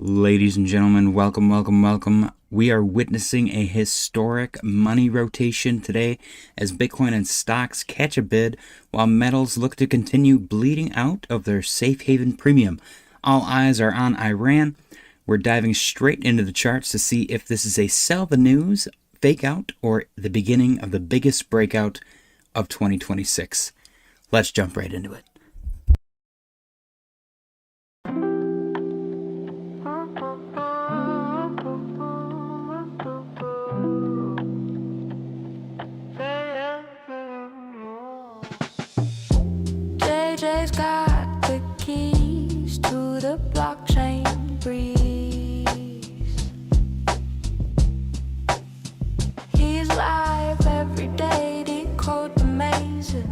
Ladies and gentlemen, welcome, welcome, welcome. We are witnessing a historic money rotation today as Bitcoin and stocks catch a bid while metals look to continue bleeding out of their safe haven premium. All eyes are on Iran. We're diving straight into the charts to see if this is a sell the news, fake out, or the beginning of the biggest breakout of 2026. Let's jump right into it. JJ's got the keys to the blockchain breeze. He's live every day, decode the mazes.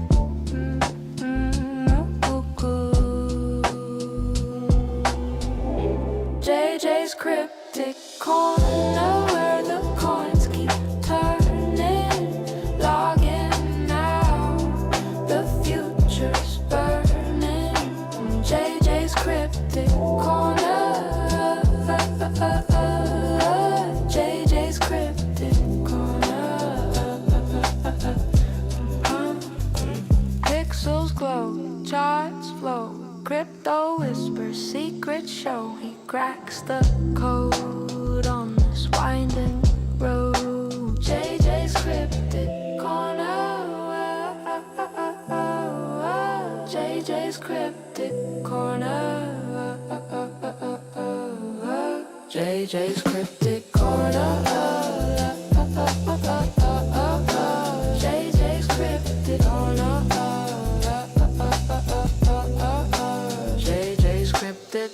JJ's cryptic corner where the coins keep turning. Log in now, the future's burning. JJ's cryptic corner. JJ's cryptic corner. Pixels glow, charts flow. Crypto whispers, secrets show. He cracks the code on this winding road. JJ's cryptic corner. JJ's cryptic corner. JJ's cryptic corner. JJ's cryptic corner.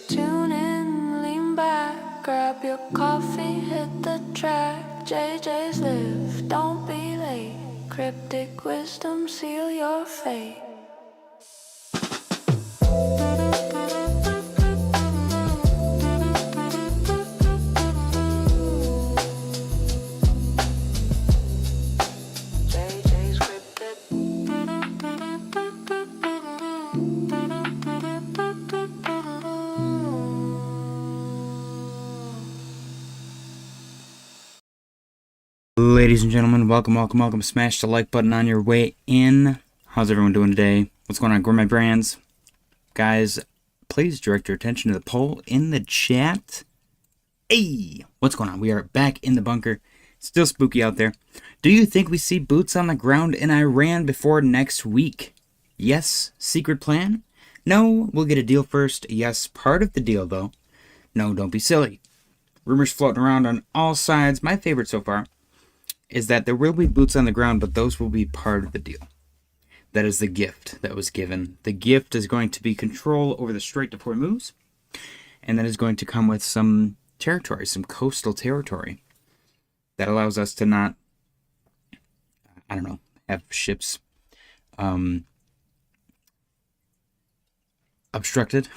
Tune in, lean back, grab your coffee, hit the track. JJ's live, don't be late. Cryptic wisdom, seal your fate. JJ's cryptic. Ladies and gentlemen, welcome, welcome, welcome. Smash the like button on your way in. How's everyone doing today? What's going on, Gourmet Brands? Guys, please direct your attention to the poll in the chat. Hey, what's going on? We are back in the bunker. Still spooky out there. Do you think we see boots on the ground in Iran before next week? Yes, secret plan? No, we'll get a deal first. Yes, part of the deal, though. No, don't be silly. Rumors floating around on all sides. My favorite so far is that there will be boots on the ground, but those will be part of the deal. That is the gift that was given. The gift is going to be control over the Strait of Hormuz, and that is going to come with some territory, some coastal territory that allows us to not, have ships obstructed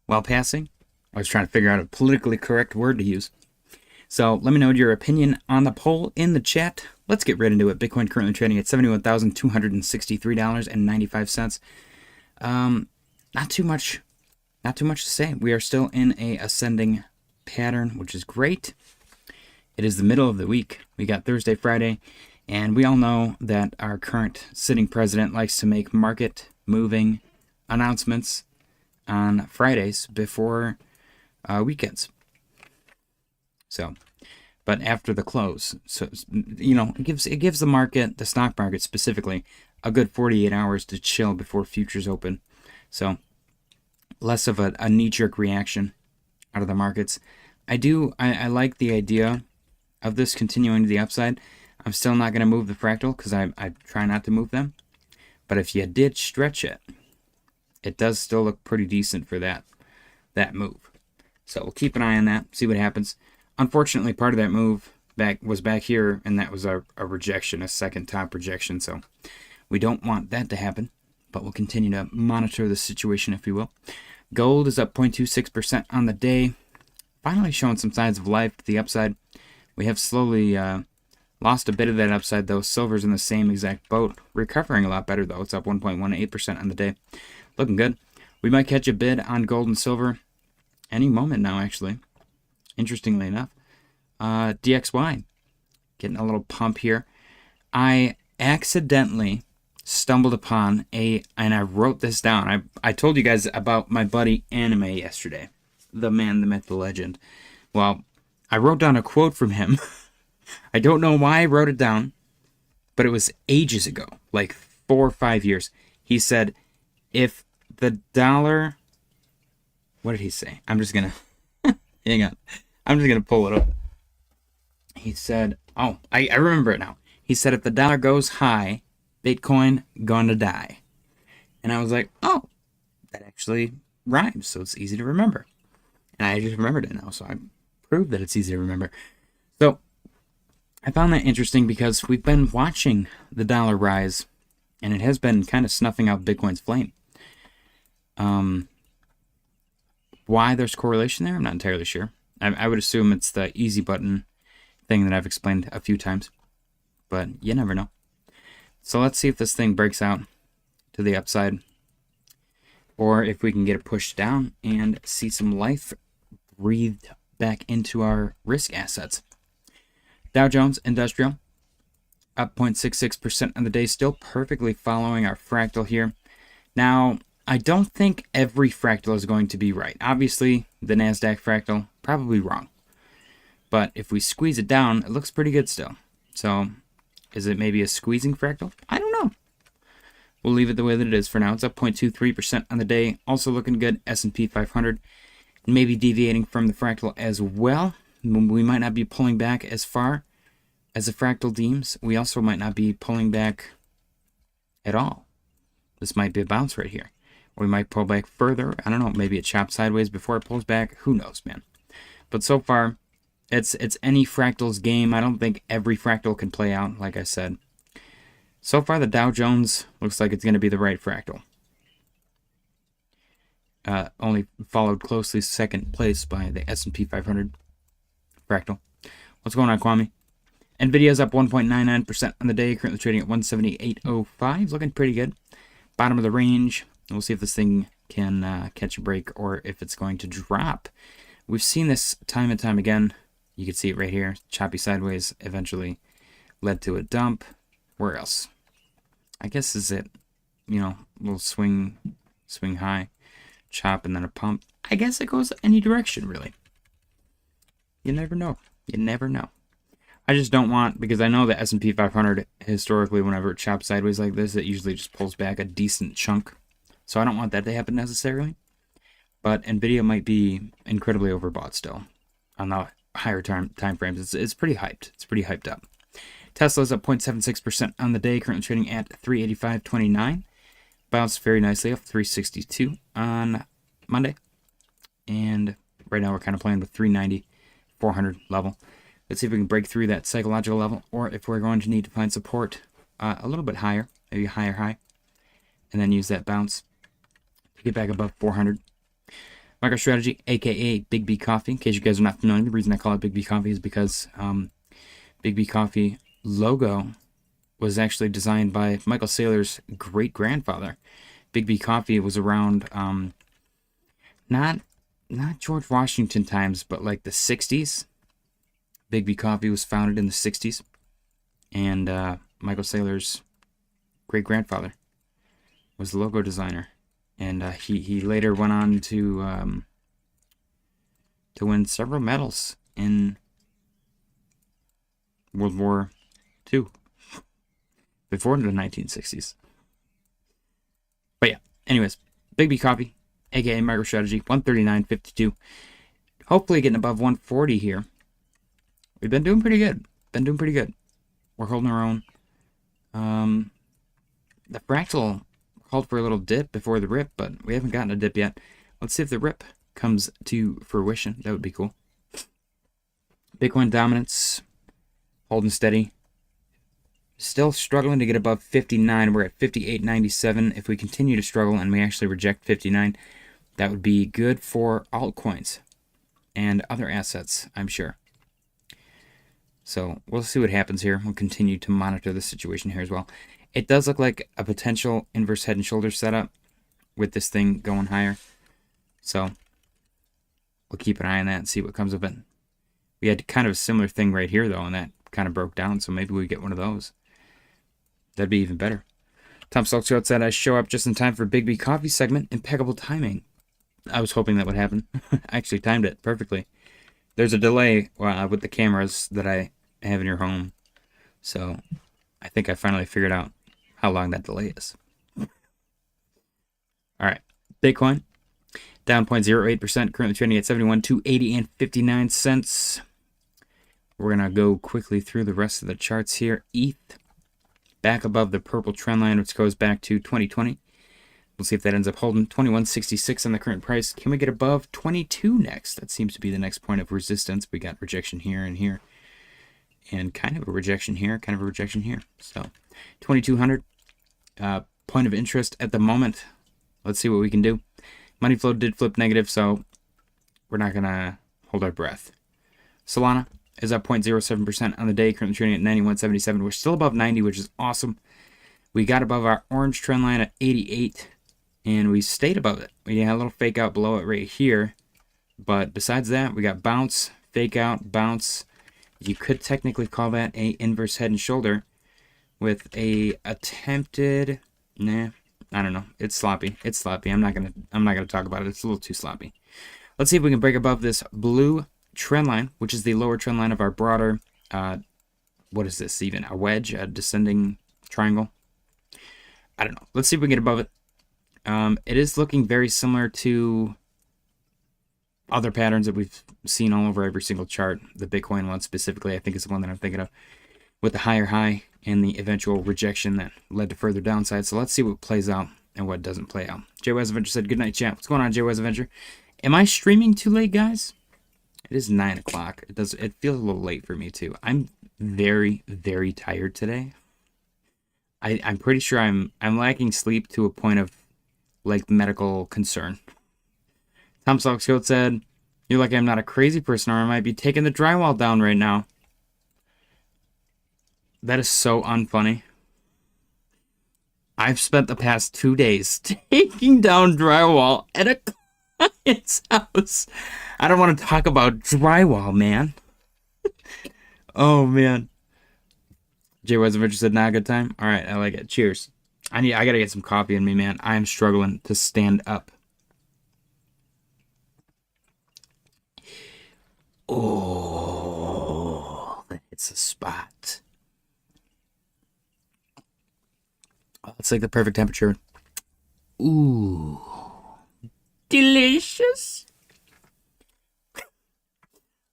while passing. I was trying to figure out a politically correct word to use. So let me know your opinion on the poll in the chat. Let's get right into it. Bitcoin currently trading at $71,263.95. Not too much to say. We are still in a ascending pattern, which is great. It is the middle of the week. We got Thursday, Friday, and we all know that our current sitting president likes to make market moving announcements on Fridays before weekends. So, but after the close, so it gives the market, the stock market specifically, a good 48 hours to chill before futures open. So, less of a knee-jerk reaction out of the markets. I like the idea of this continuing to the upside. I'm still not going to move the fractal because I try not to move them. But if you did stretch it, it does still look pretty decent for that move. So we'll keep an eye on that, see what happens. Unfortunately, part of that move was back here, and that was a rejection, a second top rejection. So we don't want that to happen, but we'll continue to monitor the situation, if you will. Gold is up 0.26% on the day, finally showing some signs of life to the upside. We have slowly lost a bit of that upside, though. Silver's in the same exact boat, recovering a lot better, though. It's up 1.18% on the day. Looking good. We might catch a bid on gold and silver any moment now, actually. Interestingly enough. DXY, getting a little pump here. I accidentally stumbled upon and I wrote this down. I told you guys about my buddy Anime yesterday. The man, the myth, the legend. Well, I wrote down a quote from him. I don't know why I wrote it down, but it was ages ago, like 4 or 5 years. He said, if the dollar... What did he say? I'm just going to... Hang on. I'm just going to pull it up. He said... Oh, I remember it now. He said, if the dollar goes high, Bitcoin gonna die. And I was like, oh, that actually rhymes, so it's easy to remember. And I just remembered it now, so I proved that it's easy to remember. So I found that interesting because we've been watching the dollar rise, and it has been kind of snuffing out Bitcoin's flame. Why there's correlation there, I'm not entirely sure. I would assume it's the easy button thing that I've explained a few times, but you never know. So let's see if this thing breaks out to the upside, or if we can get it pushed down and see some life breathed back into our risk assets. Dow Jones Industrial up 0.66% on the day, still perfectly following our fractal here. Now, I don't think every fractal is going to be right. Obviously, the NASDAQ fractal, probably wrong. But if we squeeze it down, it looks pretty good still. So, is it maybe a squeezing fractal? I don't know. We'll leave it the way that it is for now. It's up 0.23% on the day. Also looking good. S&P 500 maybe deviating from the fractal as well. We might not be pulling back as far as the fractal deems. We also might not be pulling back at all. This might be a bounce right here. Or we might pull back further. I don't know. Maybe it chops sideways before it pulls back. Who knows, man. But so far, it's any fractal's game. I don't think every fractal can play out, like I said. So far, the Dow Jones looks like it's going to be the right fractal. Only followed closely second place by the S&P 500 fractal. What's going on, Kwame? Nvidia's up 1.99% on the day, currently trading at 178.05. Looking pretty good. Bottom of the range. We'll see if this thing can catch a break or if it's going to drop. We've seen this time and time again. You can see it right here. Choppy sideways eventually led to a dump. Where else? I guess is it, little swing high, chop, and then a pump. I guess it goes any direction, really. You never know. You never know. I just don't want, because I know the S&P 500, historically, whenever it chops sideways like this, it usually just pulls back a decent chunk. So I don't want that to happen necessarily. But Nvidia might be incredibly overbought still on the higher time frames. It's pretty hyped. It's pretty hyped up. Tesla's up 0.76% on the day, currently trading at 385.29. Bounced very nicely up 362 on Monday. And right now we're kind of playing with 390, 400 level. Let's see if we can break through that psychological level, or if we're going to need to find support a little bit higher, maybe higher high, and then use that bounce to get back above 400. MicroStrategy, aka Big B Coffee. In case you guys are not familiar, the reason I call it Big B Coffee is because Big B Coffee logo was actually designed by Michael Saylor's great-grandfather. Big B Coffee was around not George Washington times, but like the 60s. Big B Coffee was founded in the 60s, and Michael Saylor's great-grandfather was the logo designer, and he later went on to win several medals in World War II, before the 1960s. But yeah, anyways, Big B Coffee, aka MicroStrategy, 139.52. Hopefully getting above 140 here. We've been doing pretty good. We're holding our own. The fractal called for a little dip before the rip, but we haven't gotten a dip yet. Let's see if the rip comes to fruition. That would be cool. Bitcoin dominance, holding steady. Still struggling to get above 59. We're at 58.97. If we continue to struggle and we actually reject 59, that would be good for altcoins and other assets, I'm sure. So we'll see what happens here. We'll continue to monitor the situation here as well. It does look like a potential inverse head and shoulders setup with this thing going higher. So we'll keep an eye on that and see what comes of it. We had kind of a similar thing right here, though, and that kind of broke down, so maybe we get one of those. That'd be even better. Tom Salkshot said, I show up just in time for Big B Coffee segment. Impeccable timing. I was hoping that would happen. I actually timed it perfectly. There's a delay with the cameras that I have in your home, so I think I finally figured out how long that delay is. All right, Bitcoin down 0.08%, currently trading at 71,280 and 59 cents. We're gonna go quickly through the rest of the charts here. ETH back above the purple trend line, which goes back to 2020. We'll see if that ends up holding 21.66 on the current price. Can we get above 22 next? That seems to be the next point of resistance. We got rejection here and here, and kind of a rejection here, kind of a rejection here. So 2200 point of interest at the moment. Let's see what we can do. Money flow did flip negative, so we're not gonna hold our breath. Solana is up 0.07% on the day, currently trading at 91.77. We're still above 90, which is awesome. We got above our orange trend line at 88, and we stayed above it. We had a little fake out below it right here, but besides that, we got bounce, fake out, bounce. You could technically call that a inverse head and shoulder with a attempted, I don't know. It's sloppy. It's sloppy. I'm not gonna talk about it. It's a little too sloppy. Let's see if we can break above this blue trend line, which is the lower trend line of our broader, what is this even? A wedge, a descending triangle? I don't know. Let's see if we can get above it. It is looking very similar to other patterns that we've seen all over every single chart. The Bitcoin one specifically, I think, is the one that I'm thinking of, with the higher high and the eventual rejection that led to further downside. So let's see what plays out and what doesn't play out. Jay West Adventure said, good night, chat. What's going on, Jay West Adventure? Am I streaming too late, guys? It is 9 o'clock. It feels a little late for me, too. I'm very, very tired today. I'm pretty sure I'm lacking sleep to a point of, like, medical concern. Tom Salkshot said, you're lucky I'm not a crazy person, or I might be taking the drywall down right now. That is so unfunny. I've spent the past 2 days taking down drywall at a client's house. I don't want to talk about drywall, man. Oh, man. Jay West Adventure said, not a good time. All right, I like it. Cheers. I gotta get some coffee in me, man. I am struggling to stand up. Oh, it's a spot. Oh, it's like the perfect temperature. Ooh, delicious.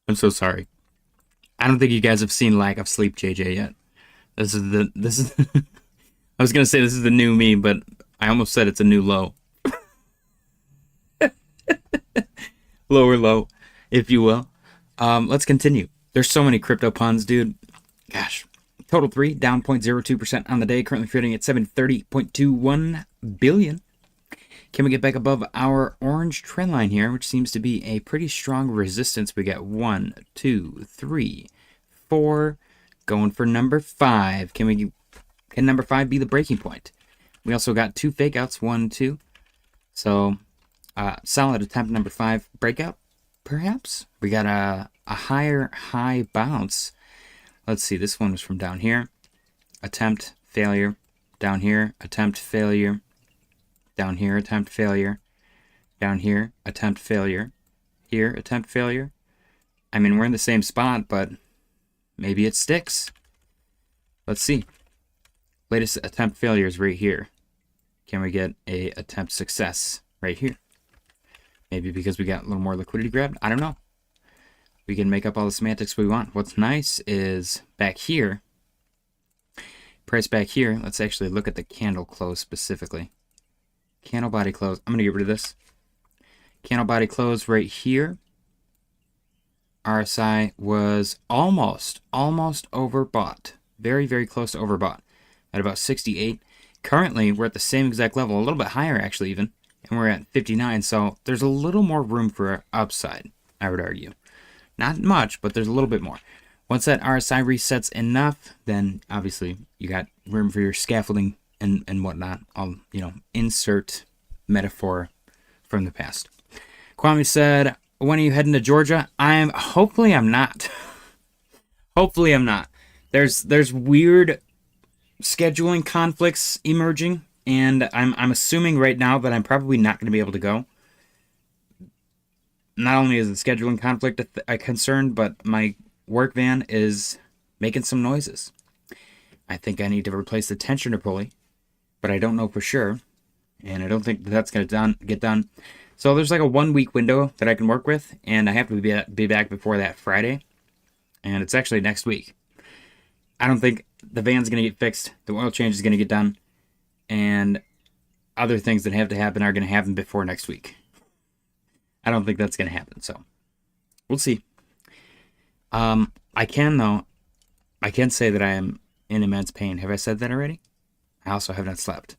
I'm so sorry. I don't think you guys have seen Lack of Sleep JJ yet. This is I was gonna say this is the new me, but I almost said it's a new low. Lower low, if you will. Let's continue. There's so many crypto puns, dude. Gosh. Total 3, down 0.02% on the day, currently trading at 730.21 billion. Can we get back above our orange trend line here, which seems to be a pretty strong resistance? We got 1, 2, 3, 4, going for number 5. Can number 5 be the breaking point? We also got 2 fake outs, 1, 2. So, solid attempt number 5 breakout, perhaps. We got a higher high bounce. Let's see, this one was from down here. Attempt, failure. Down here, attempt, failure. Down here, attempt, failure. Down here, attempt, failure. Here, attempt, failure. I mean, we're in the same spot, but maybe it sticks. Let's see. Latest attempt failure is right here. Can we get a attempt success right here? Maybe because we got a little more liquidity grabbed. I don't know. We can make up all the semantics we want. What's nice is back here, price back here. Let's actually look at the candle close specifically. Candle body close. I'm going to get rid of this. Candle body close right here. RSI was almost overbought. Very, very close to overbought at about 68. Currently, we're at the same exact level, a little bit higher actually even, and we're at 59. So there's a little more room for upside, I would argue. Not much, but there's a little bit more. Once that RSI resets enough, then obviously you got room for your scaffolding and whatnot. I'll, insert metaphor from the past. Kwame said, when are you heading to Georgia? Hopefully I'm not. Hopefully I'm not. There's weird scheduling conflicts emerging, and I'm assuming right now that I'm probably not going to be able to go. Not only is the scheduling conflict a concern, but my work van is making some noises. I think I need to replace the tensioner pulley, but I don't know for sure, and I don't think that's going to get done. So there's like a 1 week window that I can work with, and I have to be back before that Friday, and it's actually next week. I don't think the van's going to get fixed, the oil change is going to get done, and other things that have to happen are going to happen before next week. I don't think that's going to happen, so we'll see. I can say that I am in immense pain. Have I said that already? I also have not slept.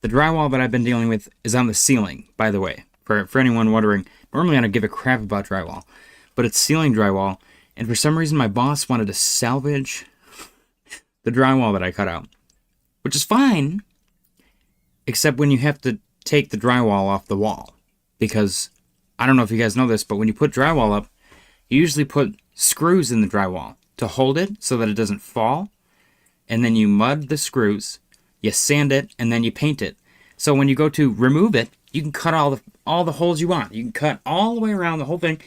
The drywall that I've been dealing with is on the ceiling, by the way. For anyone wondering, normally I don't give a crap about drywall, but it's ceiling drywall, and for some reason my boss wanted to salvage the drywall that I cut out, which is fine, except when you have to take the drywall off the wall, because I don't know if you guys know this, but when you put drywall up, you usually put screws in the drywall to hold it so that it doesn't fall, and then you mud the screws, you sand it, and then you paint it. So when you go to remove it, you can cut all the holes you want. You can cut all the way around the whole thing.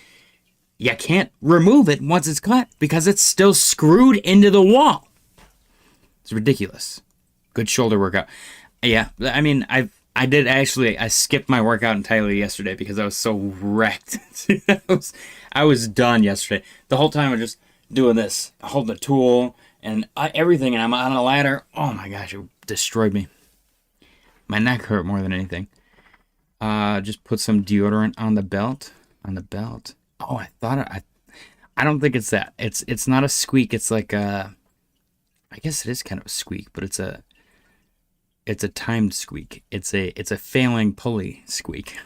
You can't remove it once it's cut because it's still screwed into the wall. It's ridiculous. Good shoulder workout. Yeah, I mean, I skipped my workout entirely yesterday because I was so wrecked. I was done yesterday. The whole time I was just doing this, holding a tool and everything, and I'm on a ladder. Oh my gosh, it destroyed me. My neck hurt more than anything. Just put some deodorant on the belt. Oh, I don't think it's that. It's not a squeak. It's like I guess it is kind of a squeak, but it's a timed squeak. It's a failing pulley squeak.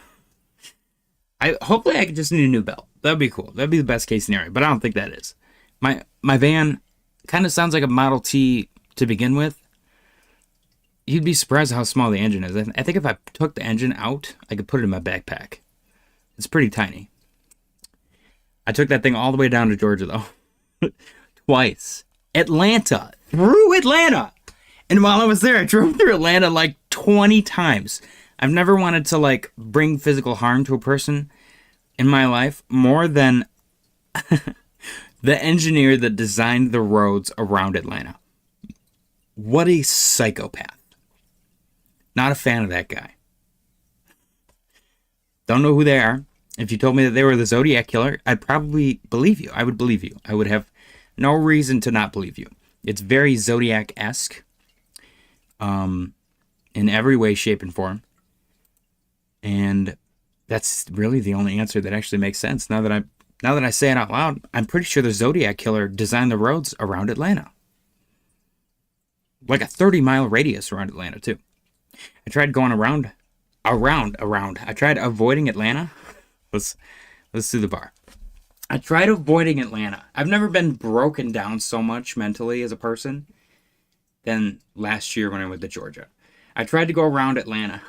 Hopefully I just need a new belt. That'd be cool. That'd be the best case scenario, but I don't think that is. My van kind of sounds like a Model T to begin with. You'd be surprised how small the engine is. I think if I took the engine out, I could put it in my backpack. It's pretty tiny. I took that thing all the way down to Georgia, though. Twice. Through Atlanta! And while I was there, I drove through Atlanta like 20 times. I've never wanted to like bring physical harm to a person in my life more than the engineer that designed the roads around Atlanta. What a psychopath. Not a fan of that guy. Don't know who they are. If you told me that they were the Zodiac Killer, I'd probably believe you. I would believe you. I would have no reason to not believe you. It's very Zodiac-esque. In every way, shape, and form. And that's really the only answer that actually makes sense. Now that I say it out loud, I'm pretty sure the Zodiac Killer designed the roads around Atlanta. Like a 30-mile radius around Atlanta, too. I tried going around. I tried avoiding Atlanta. Let's do the bar. I tried avoiding Atlanta. I've never been broken down so much mentally as a person than last year when I went to Georgia. I tried to go around Atlanta.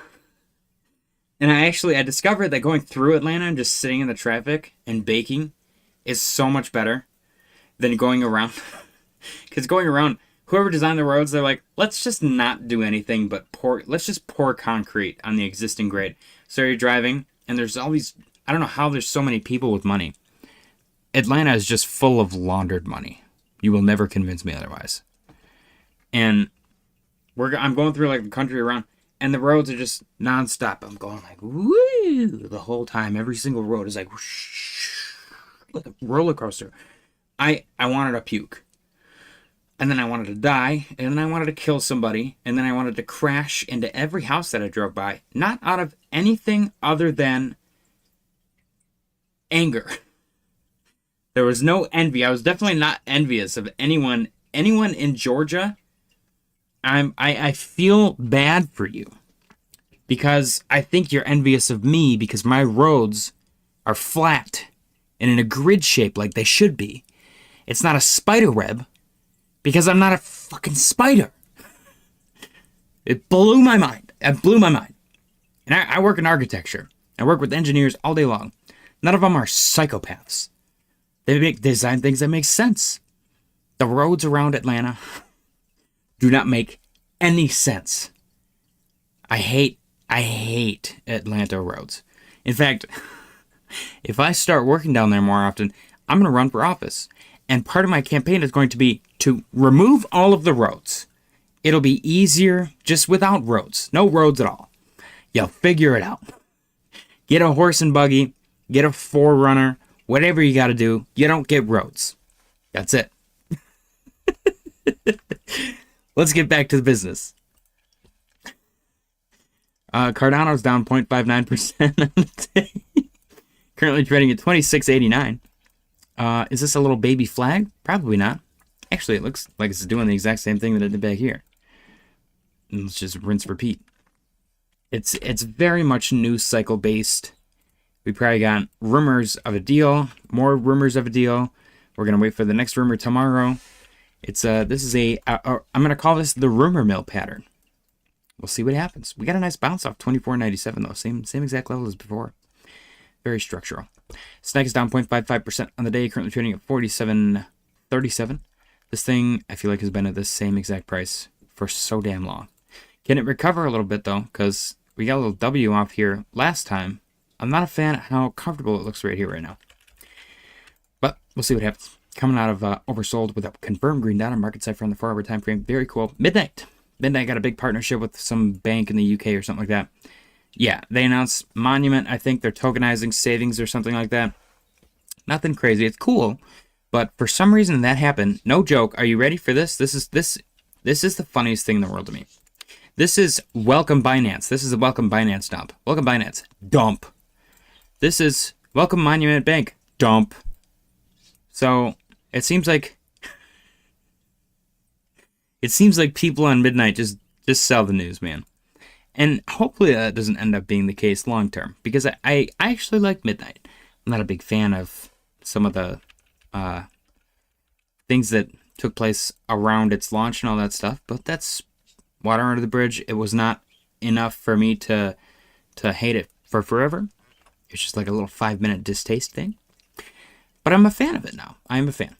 And I discovered that going through Atlanta and just sitting in the traffic and baking is so much better than going around. Because going around, whoever designed the roads, they're like, let's just not do anything but let's just pour concrete on the existing grade. So you're driving, and there's all these, I don't know how there's so many people with money. Atlanta is just full of laundered money. You will never convince me otherwise. And I'm going through like the country around, and the roads are just nonstop. I'm going like woo the whole time. Every single road is like whoosh, like a roller coaster. I wanted to puke, and then I wanted to die, and then I wanted to kill somebody, and then I wanted to crash into every house that I drove by. Not out of anything other than anger. There was no envy. I was definitely not envious of anyone in Georgia. I feel bad for you because I think you're envious of me because my roads are flat and in a grid shape like they should be. It's not a spider web because I'm not a fucking spider. It blew my mind. And I work in architecture. I work with engineers all day long None of them are psychopaths. They design things that make sense. The roads around Atlanta do not make any sense. I hate Atlanta roads. In fact, if I start working down there more often, I'm going to run for office. And part of my campaign is going to be to remove all of the roads. It'll be easier just without roads. No roads at all. You'll figure it out. Get a horse and buggy. Get a 4Runner. Whatever you got to do. You don't get roads. That's it. Let's get back to the business. Cardano's down 0.59% on the day. Currently trading at 26.89. Is this a little baby flag? Probably not. Actually, it looks like it's doing the exact same thing that it did back here. And let's just rinse repeat. It's very much news cycle based. We probably got rumors of a deal, more rumors of a deal. We're gonna wait for the next rumor tomorrow. This is I'm gonna call this the rumor mill pattern. We'll see what happens. We got a nice bounce off 24.97 though, same exact level as before. Very structural. Snag is down 0.55% on the day, currently trading at 47.37. This thing I feel like has been at this same exact price for so damn long. Can it recover a little bit though? Because we got a little W off here last time. I'm not a fan of how comfortable it looks right here right now. But we'll see what happens. Coming out of oversold with a confirmed green dot on market cipher on the 4-hour time frame. Very cool. Midnight got a big partnership with some bank in the UK or something like that. Yeah, they announced Monument. I think they're tokenizing savings or something like that. Nothing crazy. It's cool. But for some reason that happened. No joke. Are you ready for this? This is the funniest thing in the world to me. This is Welcome Binance. This is a Welcome Binance dump. Welcome Binance. Dump. This is Welcome Monument Bank. Dump. So it seems like people on Midnight just sell the news, man. And hopefully that doesn't end up being the case long term, because I actually like Midnight. I'm not a big fan of some of the things that took place around its launch and all that stuff, but that's water under the bridge. It was not enough for me to hate it for forever. It's just like a little 5-minute distaste thing. But I'm a fan of it now. I am a fan.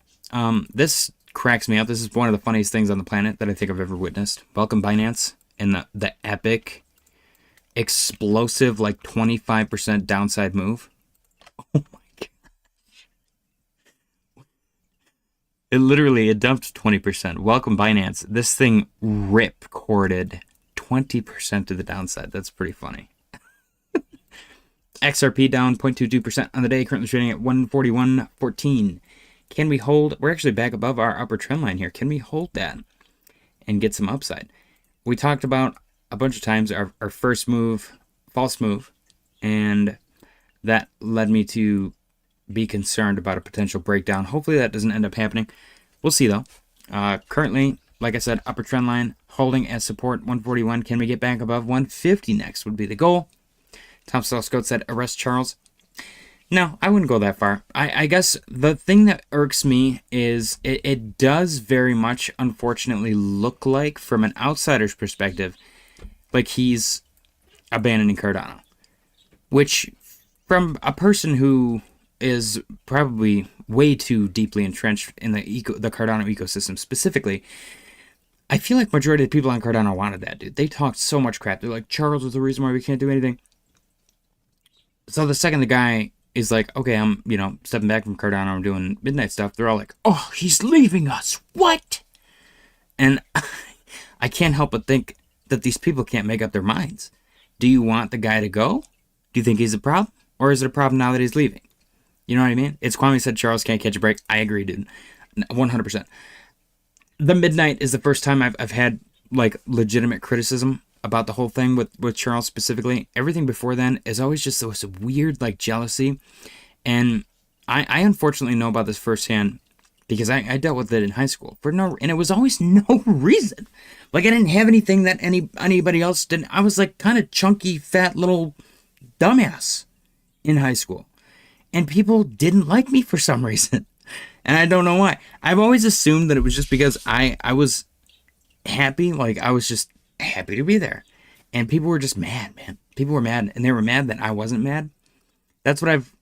This cracks me up. This is one of the funniest things on the planet that I think I've ever witnessed. Welcome Binance and the epic, explosive, like 25% downside move. Oh my god. It dumped 20%. Welcome Binance. This thing rip-corded 20% to the downside. That's pretty funny. XRP down 0.22% on the day, currently trading at 141.14. Can we hold? We're actually back above our upper trend line here. Can we hold that and get some upside? We talked about a bunch of times our first move, false move, and that led me to be concerned about a potential breakdown. Hopefully that doesn't end up happening. We'll see though. Currently, like I said, upper trend line holding as support 141. Can we get back above 150 next would be the goal. Tom Scott said, arrest Charles. No, I wouldn't go that far. I guess the thing that irks me is it does very much, unfortunately, look like, from an outsider's perspective, like he's abandoning Cardano. Which, from a person who is probably way too deeply entrenched in the Cardano ecosystem specifically, I feel like majority of the people on Cardano wanted that, dude. They talked so much crap. They're like, Charles was the reason why we can't do anything. So the second the guy is like, okay, I'm, stepping back from Cardano, I'm doing Midnight stuff, they're all like, oh, he's leaving us. What? And I can't help but think that these people can't make up their minds. Do you want the guy to go? Do you think he's a problem? Or is it a problem now that he's leaving? You know what I mean? It's Kwame said Charles can't catch a break. I agree, dude. 100%. The Midnight is the first time I've had, like, legitimate criticism about the whole thing with Charles specifically. Everything before then is always just this weird, like, jealousy. And I unfortunately know about this firsthand because I dealt with it in high school and it was always no reason. Like, I didn't have anything that anybody else didn't. I was like kind of chunky, fat little dumbass in high school. And people didn't like me for some reason. And I don't know why. I've always assumed that it was just because I was happy. Like, I was just happy to be there. And people were just mad, man. People were mad. And they were mad that I wasn't mad. That's what I've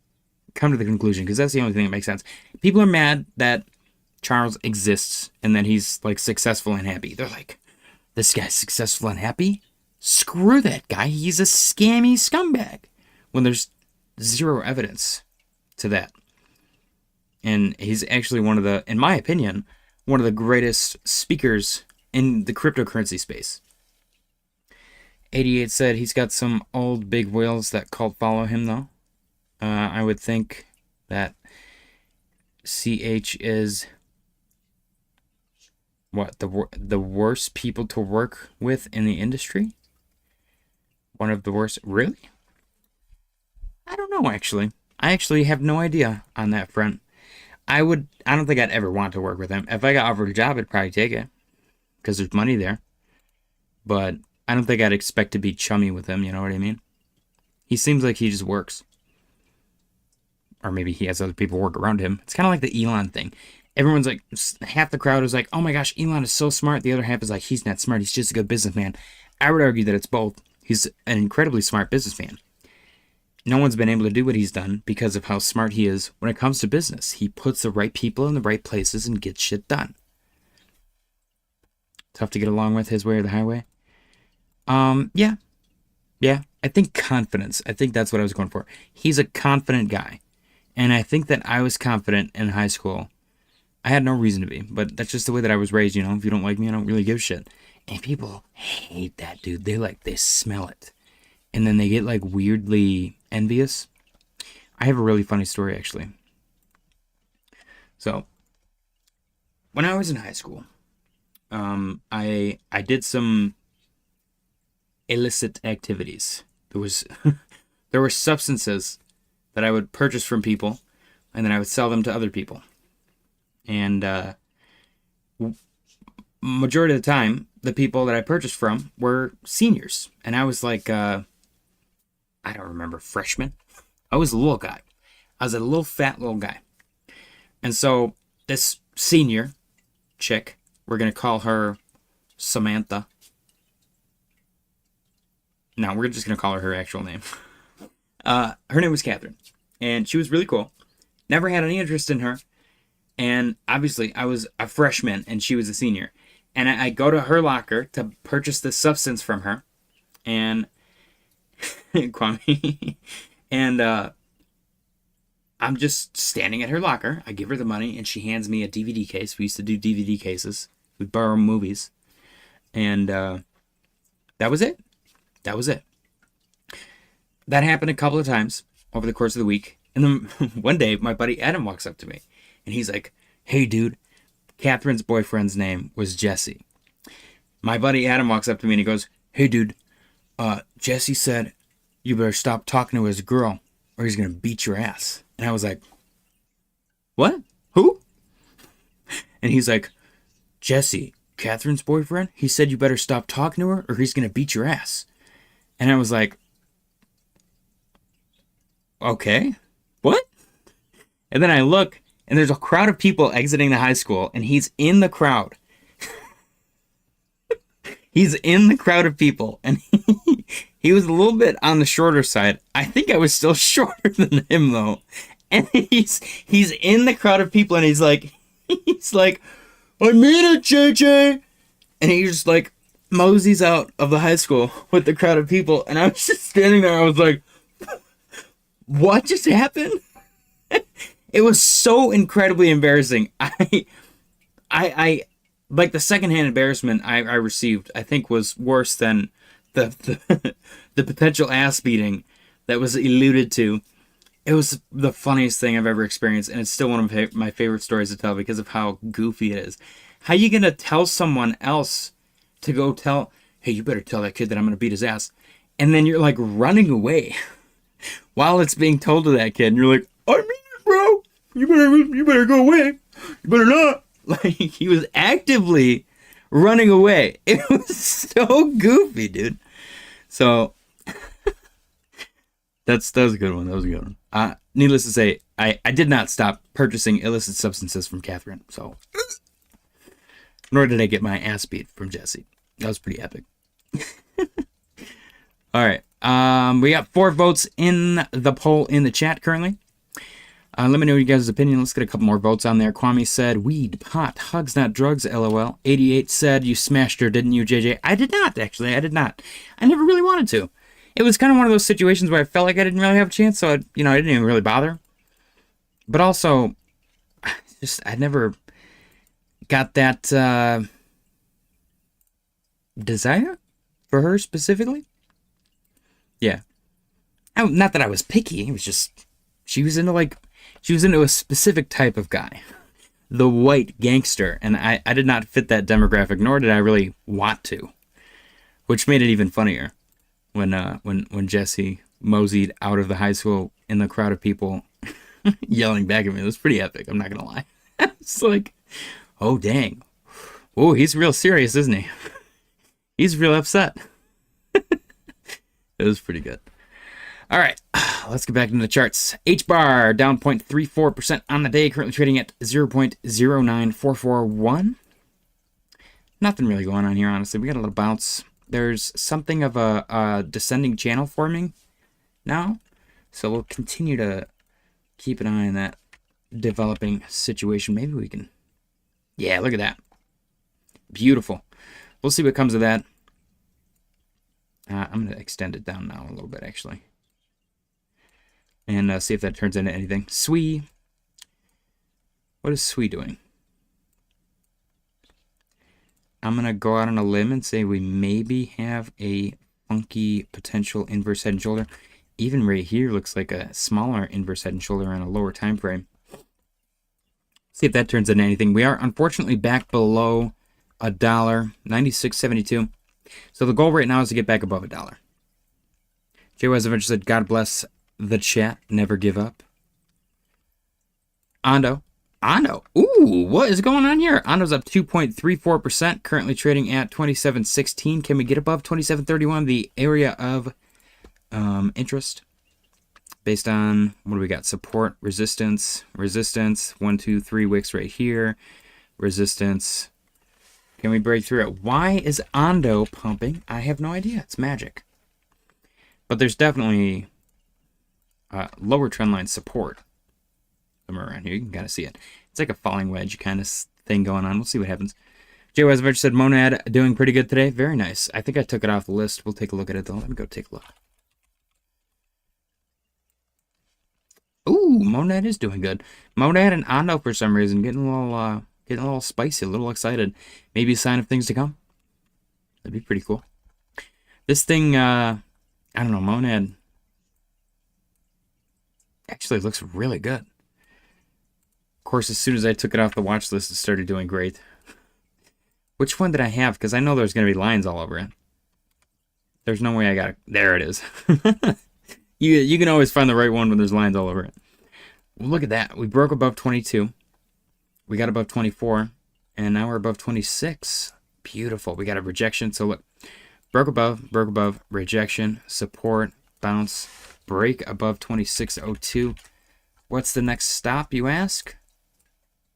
come to the conclusion, because that's the only thing that makes sense. People are mad that Charles exists and that he's like successful and happy. They're like, this guy's successful and happy? Screw that guy. He's a scammy scumbag. When there's zero evidence to that. And he's actually one of the, in my opinion, one of the greatest speakers in the cryptocurrency space. 88 said he's got some old big whales that cult follow him, though. I would think that CH is what, the worst people to work with in the industry? One of the worst? Really? I don't know, actually. I actually have no idea on that front. I don't think I'd ever want to work with him. If I got offered a job, I'd probably take it, because there's money there. But I don't think I'd expect to be chummy with him, you know what I mean? He seems like he just works. Or maybe he has other people work around him. It's kind of like the Elon thing. Everyone's like, half the crowd is like, oh my gosh, Elon is so smart. The other half is like, he's not smart. He's just a good businessman. I would argue that it's both. He's an incredibly smart businessman. No one's been able to do what he's done because of how smart he is when it comes to business. He puts the right people in the right places and gets shit done. Tough to get along with, his way or the highway. Yeah. I think confidence. I think that's what I was going for. He's a confident guy. And I think that I was confident in high school. I had no reason to be, but that's just the way that I was raised, you know. If you don't like me, I don't really give a shit. And people hate that, dude. They smell it. And then they get like weirdly envious. I have a really funny story, actually. So, when I was in high school, I did some illicit activities. There were substances that I would purchase from people, and then I would sell them to other people. And majority of the time, the people that I purchased from were seniors, and I was like, I don't remember, freshman. I was a little guy. I was a little fat little guy. And so this senior chick, we're going to call her Samantha. No, we're just going to call her actual name. Her name was Catherine. And she was really cool. Never had any interest in her. And obviously, I was a freshman and she was a senior. And I go to her locker to purchase this substance from her. And Kwame. And I'm just standing at her locker. I give her the money and she hands me a DVD case. We used to do DVD cases. We'd borrow movies. And that was it. That was it. That happened a couple of times over the course of the week. And then one day, my buddy Adam walks up to me. And he's like, hey, dude, Catherine's boyfriend's name was Jesse. My buddy Adam walks up to me and he goes, hey, dude, Jesse said you better stop talking to his girl or he's going to beat your ass. And I was like, what? Who? And he's like, Jesse, Catherine's boyfriend? He said you better stop talking to her or he's going to beat your ass. And I was like, okay, what? And then I look, and there's a crowd of people exiting the high school, and he's in the crowd. He's in the crowd of people, and he was a little bit on the shorter side. I think I was still shorter than him, though. And he's in the crowd of people, and he's like, I mean it, JJ. And he just like moseys out of the high school with the crowd of people, and I was just standing there. I was like, what just happened? It was so incredibly embarrassing. I like the secondhand embarrassment I received, I think was worse than the potential ass beating that was alluded to. It was the funniest thing I've ever experienced, and it's still one of my favorite stories to tell because of how goofy it is. How you gonna tell someone else to go tell, hey, you better tell that kid that I'm gonna beat his ass, and then you're like running away while it's being told to that kid, and you're like, I mean it, bro. You better go away. You better not. Like, he was actively running away. It was so goofy, dude. So that was a good one. That was a good one. Needless to say, I did not stop purchasing illicit substances from Catherine. So, nor did I get my ass beat from Jesse. That was pretty epic. All right. We got 4 votes in the poll in the chat currently. Let me know your guys' opinion. Let's get a couple more votes on there. Kwame said, weed, pot, hugs, not drugs, LOL. 88 said, you smashed her, didn't you, JJ? I did not, actually. I did not. I never really wanted to. It was kind of one of those situations where I felt like I didn't really have a chance, so I didn't even really bother. But also, I never got that desire for her specifically. Yeah. Not that I was picky. It was just, she was into a specific type of guy. The white gangster. And I did not fit that demographic, nor did I really want to. Which made it even funnier when Jesse moseyed out of the high school in the crowd of people yelling back at me. It was pretty epic, I'm not going to lie. It's like, oh, dang. Oh, he's real serious, isn't he? He's real upset. It was pretty good. All right, let's get back into the charts. H-bar down 0.34% on the day, currently trading at 0.09441. Nothing really going on here, honestly. We got a little bounce. There's something of a descending channel forming now, so we'll continue to keep an eye on that developing situation. Maybe we can... Yeah, look at that. Beautiful. We'll see what comes of that. I'm going to extend it down now a little bit, actually. And see if that turns into anything. SWE. What is SWE doing? I'm going to go out on a limb and say we maybe have a funky potential inverse head and shoulder. Even right here looks like a smaller inverse head and shoulder on a lower time frame. See if that turns into anything. We are unfortunately back below $1, 96.72. So the goal right now is to get back above $1. Jay Wesovich said, God bless the chat, never give up. Ando. Ooh, what is going on here? Ando's up 2.34%, currently trading at 27.16. Can we get above 27.31, the area of interest? Based on, what do we got? Support, resistance, 1, 2, 3 wicks right here. Resistance. Can we break through it? Why is Ando pumping? I have no idea. It's magic. But there's definitely lower trendline support somewhere around here. You can kind of see it. It's like a falling wedge kind of thing going on. We'll see what happens. Jay Wesovich said, Monad doing pretty good today. Very nice. I think I took it off the list. We'll take a look at it, though. Let me go take a look. Ooh, Monad is doing good. Monad and Ando, for some reason, getting a little spicy, a little excited. Maybe a sign of things to come. That'd be pretty cool. This thing, I don't know, Monad actually looks really good. Of course, as soon as I took it off the watch list, it started doing great. Which one did I have? Because I know there's going to be lines all over it. There's no way I got it. There it is. You can always find the right one when there's lines all over it. Well, look at that. We broke above 22. We got above 24. And now we're above 26. Beautiful. We got a rejection. So look. Broke above, rejection, support, bounce, break above 26.02. What's the next stop, you ask?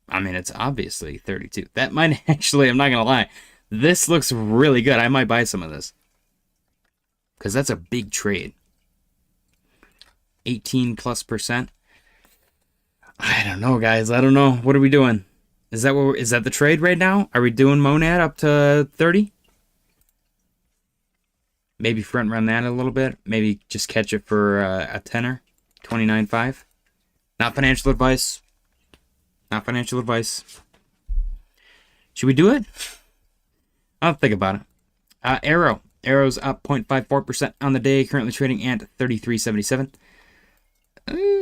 I mean, it's obviously 32. That might actually, I'm not going to lie, this looks really good. I might buy some of this. Because that's a big trade. 18+%. I don't know, guys. I don't know. What are we doing? Is that the trade right now? Are we doing Monad up to 30? Maybe front run that a little bit. Maybe just catch it for a tenner. 29.5. Not financial advice. Not financial advice. Should we do it? I'll think about it. Arrow. Arrow's up 0.54% on the day. Currently trading at 33.77.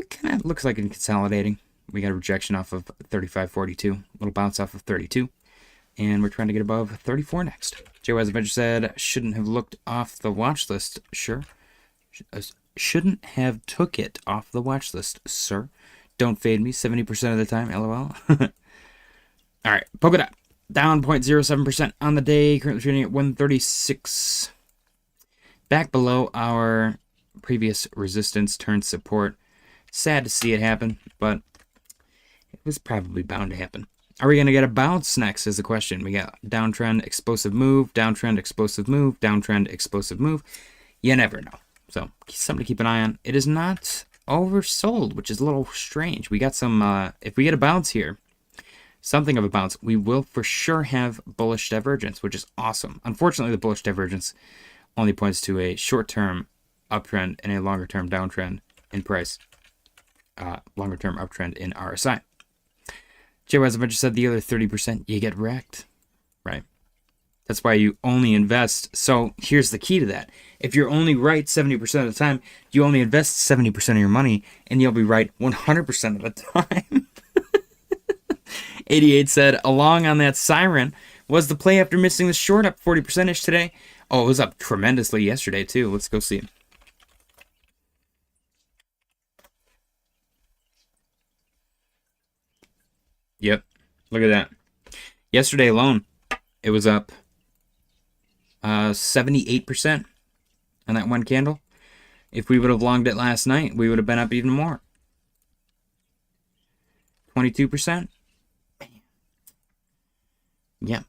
Kind of looks like it's consolidating. We got a rejection off of 35.42. A little bounce off of 32. And we're trying to get above 34 next. Joe Wesovich said, shouldn't have looked off the watch list, sure. Shouldn't have took it off the watch list, sir. Don't fade me 70% of the time, lol. All right, polka dot. Down 0.07% on the day. Currently trading at 136. Back below our previous resistance turned support. Sad to see it happen, but it was probably bound to happen. Are we going to get a bounce next is the question. We got downtrend, explosive move, downtrend, explosive move, downtrend, explosive move. You never know. So something to keep an eye on. It is not oversold, which is a little strange. We got some, if we get a bounce here, something of a bounce, we will for sure have bullish divergence, which is awesome. Unfortunately, the bullish divergence only points to a short-term uptrend and a longer-term downtrend in price. Longer-term uptrend in RSI. Jay Wesaventure said the other 30%, you get wrecked, right? That's why you only invest. So here's the key to that. If you're only right 70% of the time, you only invest 70% of your money, and you'll be right 100% of the time. 88 said, along on that siren, was the play after missing the short up 40%-ish today? Oh, it was up tremendously yesterday, too. Let's go see. Yep. Look at that. Yesterday alone, it was up 78% on that one candle. If we would have longed it last night, we would have been up even more. 22%. Yep.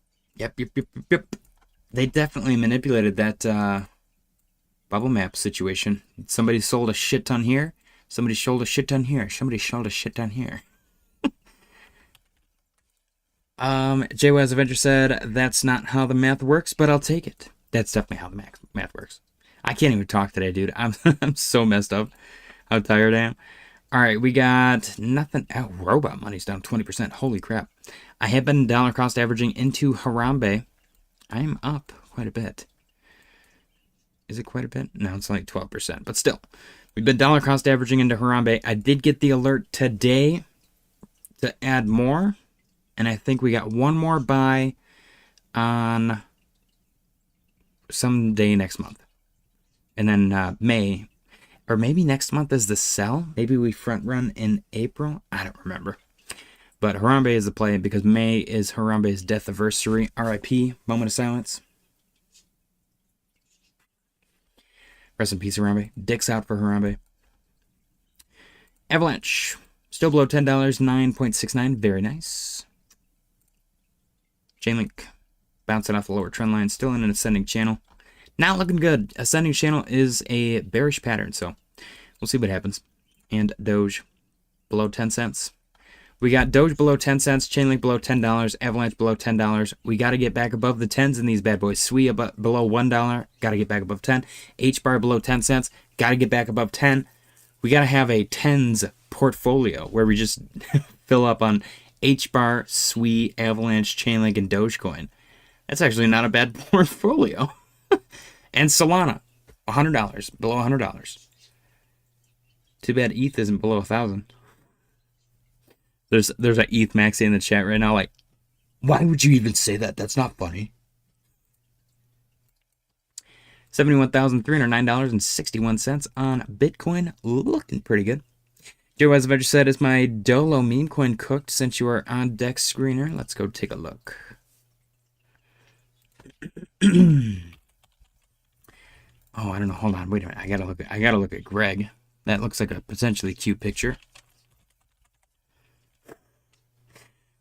They definitely manipulated that bubble map situation. Somebody sold a shit ton here. Somebody sold a shit ton here. Somebody sold a shit ton here. Jay Wesaventure said, that's not how the math works, but I'll take it. That's definitely how the math works. I can't even talk today, dude. I'm so messed up. How tired I am. All right, we got nothing. Oh, robot money's down 20%. Holy crap. I have been dollar cost averaging into Harambe. I'm up quite a bit. Is it quite a bit? No, it's like 12%. But still, we've been dollar cost averaging into Harambe. I did get the alert today to add more. And I think we got one more buy on some day next month. And then May, or maybe next month is the sell. Maybe we front run in April. I don't remember. But Harambe is the play because May is Harambe's death anniversary. RIP, moment of silence. Rest in peace, Harambe. Dicks out for Harambe. Avalanche, still below $10, 9.69. Very nice. Chainlink, bouncing off the lower trend line, still in an ascending channel. Not looking good. Ascending channel is a bearish pattern, so we'll see what happens. And Doge, below 10 cents. We got Doge below 10 cents, Chainlink below $10, Avalanche below $10. We got to get back above the 10s in these bad boys. SWI below $1, got to get back above 10. H-bar below 10 cents, got to get back above 10. We got to have a 10s portfolio where we just fill up on H-bar, SWI, Avalanche, Chainlink, and Dogecoin. That's actually not a bad portfolio. And Solana, $100, below $100. Too bad ETH isn't below 1,000. There's an ETH maxi in the chat right now, like, why would you even say that? That's not funny. $71,309.61 on Bitcoin, looking pretty good. Joe Wesaventure said, is my Dolo meme coin cooked since you are on deck screener? Let's go take a look. Oh, I don't know. Hold on. Wait a minute. I gotta look at Greg. That looks like a potentially cute picture.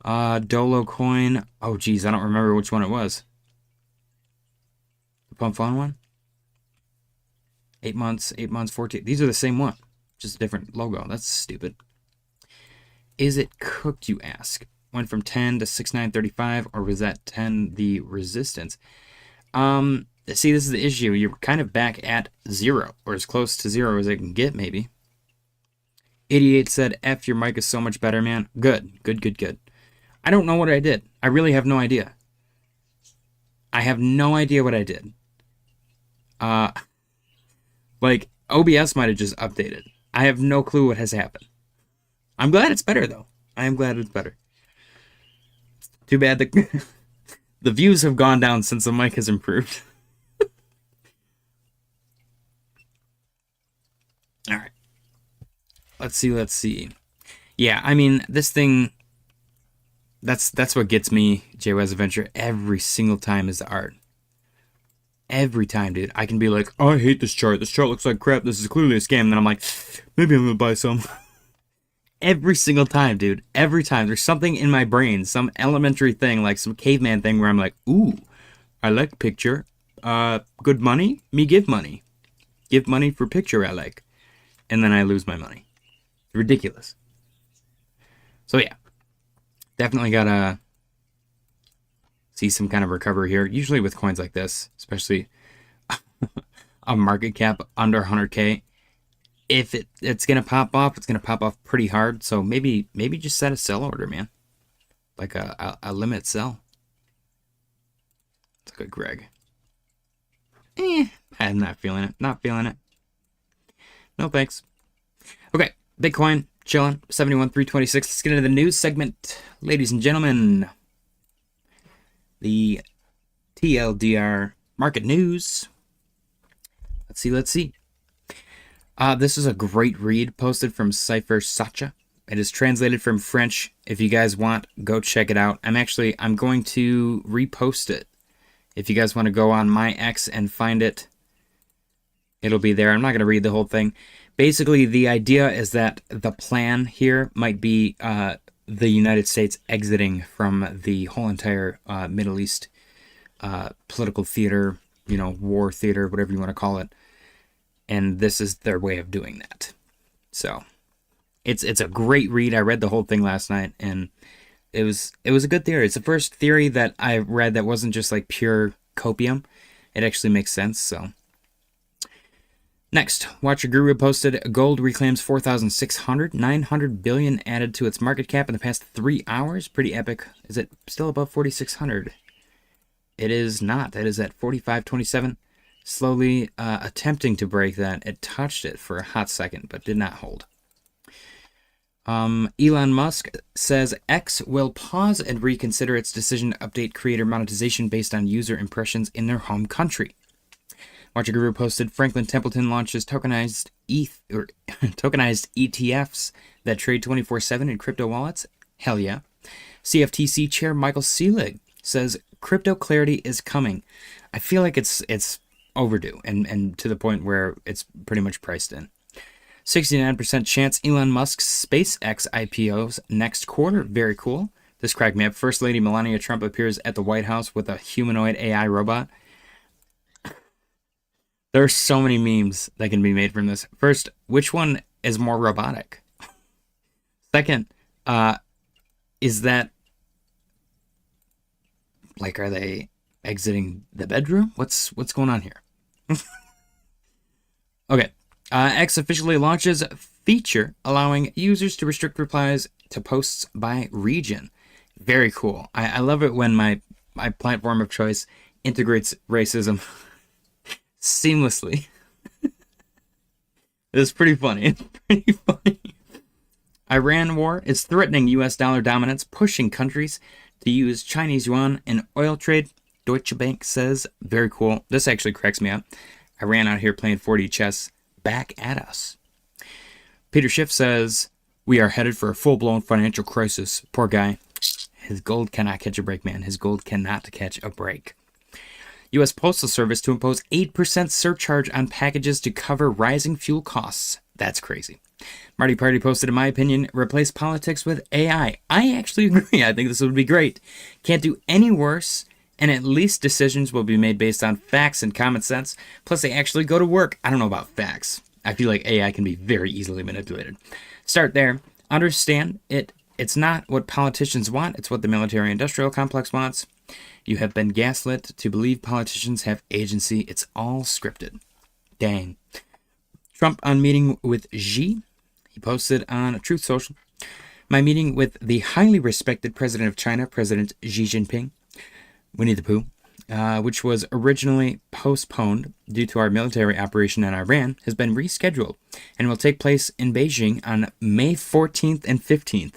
Dolo coin. Oh, geez. I don't remember which one it was. The Pump Fun one? 8 months, 14. These are the same one. Just a different logo. That's stupid. Is it cooked, you ask? Went from 10 to 6,935, or was that 10 the resistance? See, this is the issue. You're kind of back at 0, or as close to 0 as I can get, maybe. 88 said, F, your mic is so much better, man. Good. I don't know what I did. I really have no idea. I have no idea what I did. Like, OBS might have just updated. I have no clue what has happened. I'm glad it's better, though. I am glad it's better. Too bad the views have gone down since the mic has improved. All right. Let's see. Yeah, I mean, this thing, that's what gets me, Jay Wesaventure, every single time is the art. Every time, dude. I can be like, oh, I hate this chart. This chart looks like crap. This is clearly a scam. And then I'm like, maybe I'm going to buy some. Every single time, dude. Every time. There's something in my brain, some elementary thing, like some caveman thing where I'm like, ooh, I like picture. Good money? Me give money. Give money for picture I like. And then I lose my money. Ridiculous. So yeah, definitely gotta see some kind of recovery here. Usually with coins like this, especially a market cap under 100K, if it's gonna pop off, it's gonna pop off pretty hard. So maybe just set a sell order, man, like a limit sell. It's like a Greg. I'm not feeling it. Not feeling it. No thanks. Okay, Bitcoin chilling 71,326. Let's get into the news segment, ladies and gentlemen. The TLDR market news. Let's see. This is a great read posted from Cypher Sacha. It is translated from French. If you guys want, go check it out. I'm going to repost it. If you guys want to go on my X and find it, it'll be there. I'm not going to read the whole thing. Basically, the idea is that the plan here might be the United States exiting from the whole entire Middle East political theater, war theater, whatever you want to call it. And this is their way of doing that. So it's a great read. I read the whole thing last night, and it was a good theory. It's the first theory that I read that wasn't just like pure copium. It actually makes sense. So next, Watcher Guru posted gold reclaims 4,600, 900 billion added to its market cap in the past 3 hours. Pretty epic. Is it still above 4,600? It is not. It is at 45.27. Slowly attempting to break that. It touched it for a hot second, but did not hold. Elon Musk says X will pause and reconsider its decision to update creator monetization based on user impressions in their home country. Watcher Guru posted Franklin Templeton launches tokenized ETFs that trade 24/7 in crypto wallets. Hell yeah. CFTC Chair Michael Selig says crypto clarity is coming. I feel like it's overdue and to the point where it's pretty much priced in. 69% chance Elon Musk's SpaceX IPOs next quarter. Very cool. This cracked me up. First Lady Melania Trump appears at the White House with a humanoid AI robot. There are so many memes that can be made from this. First, which one is more robotic? Second, is that like, are they exiting the bedroom? What's going on here? Okay. X officially launches feature allowing users to restrict replies to posts by region. Very cool. I love it when my platform of choice integrates racism seamlessly. It's pretty funny. It's pretty funny. Iran war is threatening U.S. dollar dominance, pushing countries to use Chinese yuan in oil trade. Deutsche Bank says, very cool. This actually cracks me up. Iran out here playing 4D chess back at us. Peter Schiff says, we are headed for a full-blown financial crisis. Poor guy. His gold cannot catch a break, man. His gold cannot catch a break. U.S. Postal Service to impose 8% surcharge on packages to cover rising fuel costs. That's crazy. Marty Party posted, in my opinion, replace politics with AI. I actually agree. I think this would be great. Can't do any worse, and at least decisions will be made based on facts and common sense. Plus, they actually go to work. I don't know about facts. I feel like AI can be very easily manipulated. Start there. Understand it. It's not what politicians want. It's what the military-industrial complex wants. You have been gaslit to believe politicians have agency. It's all scripted. Dang. Trump on meeting with Xi. He posted on Truth Social. My meeting with the highly respected president of China, President Xi Jinping, Winnie the Pooh, which was originally postponed due to our military operation in Iran, has been rescheduled and will take place in Beijing on May 14th and 15th.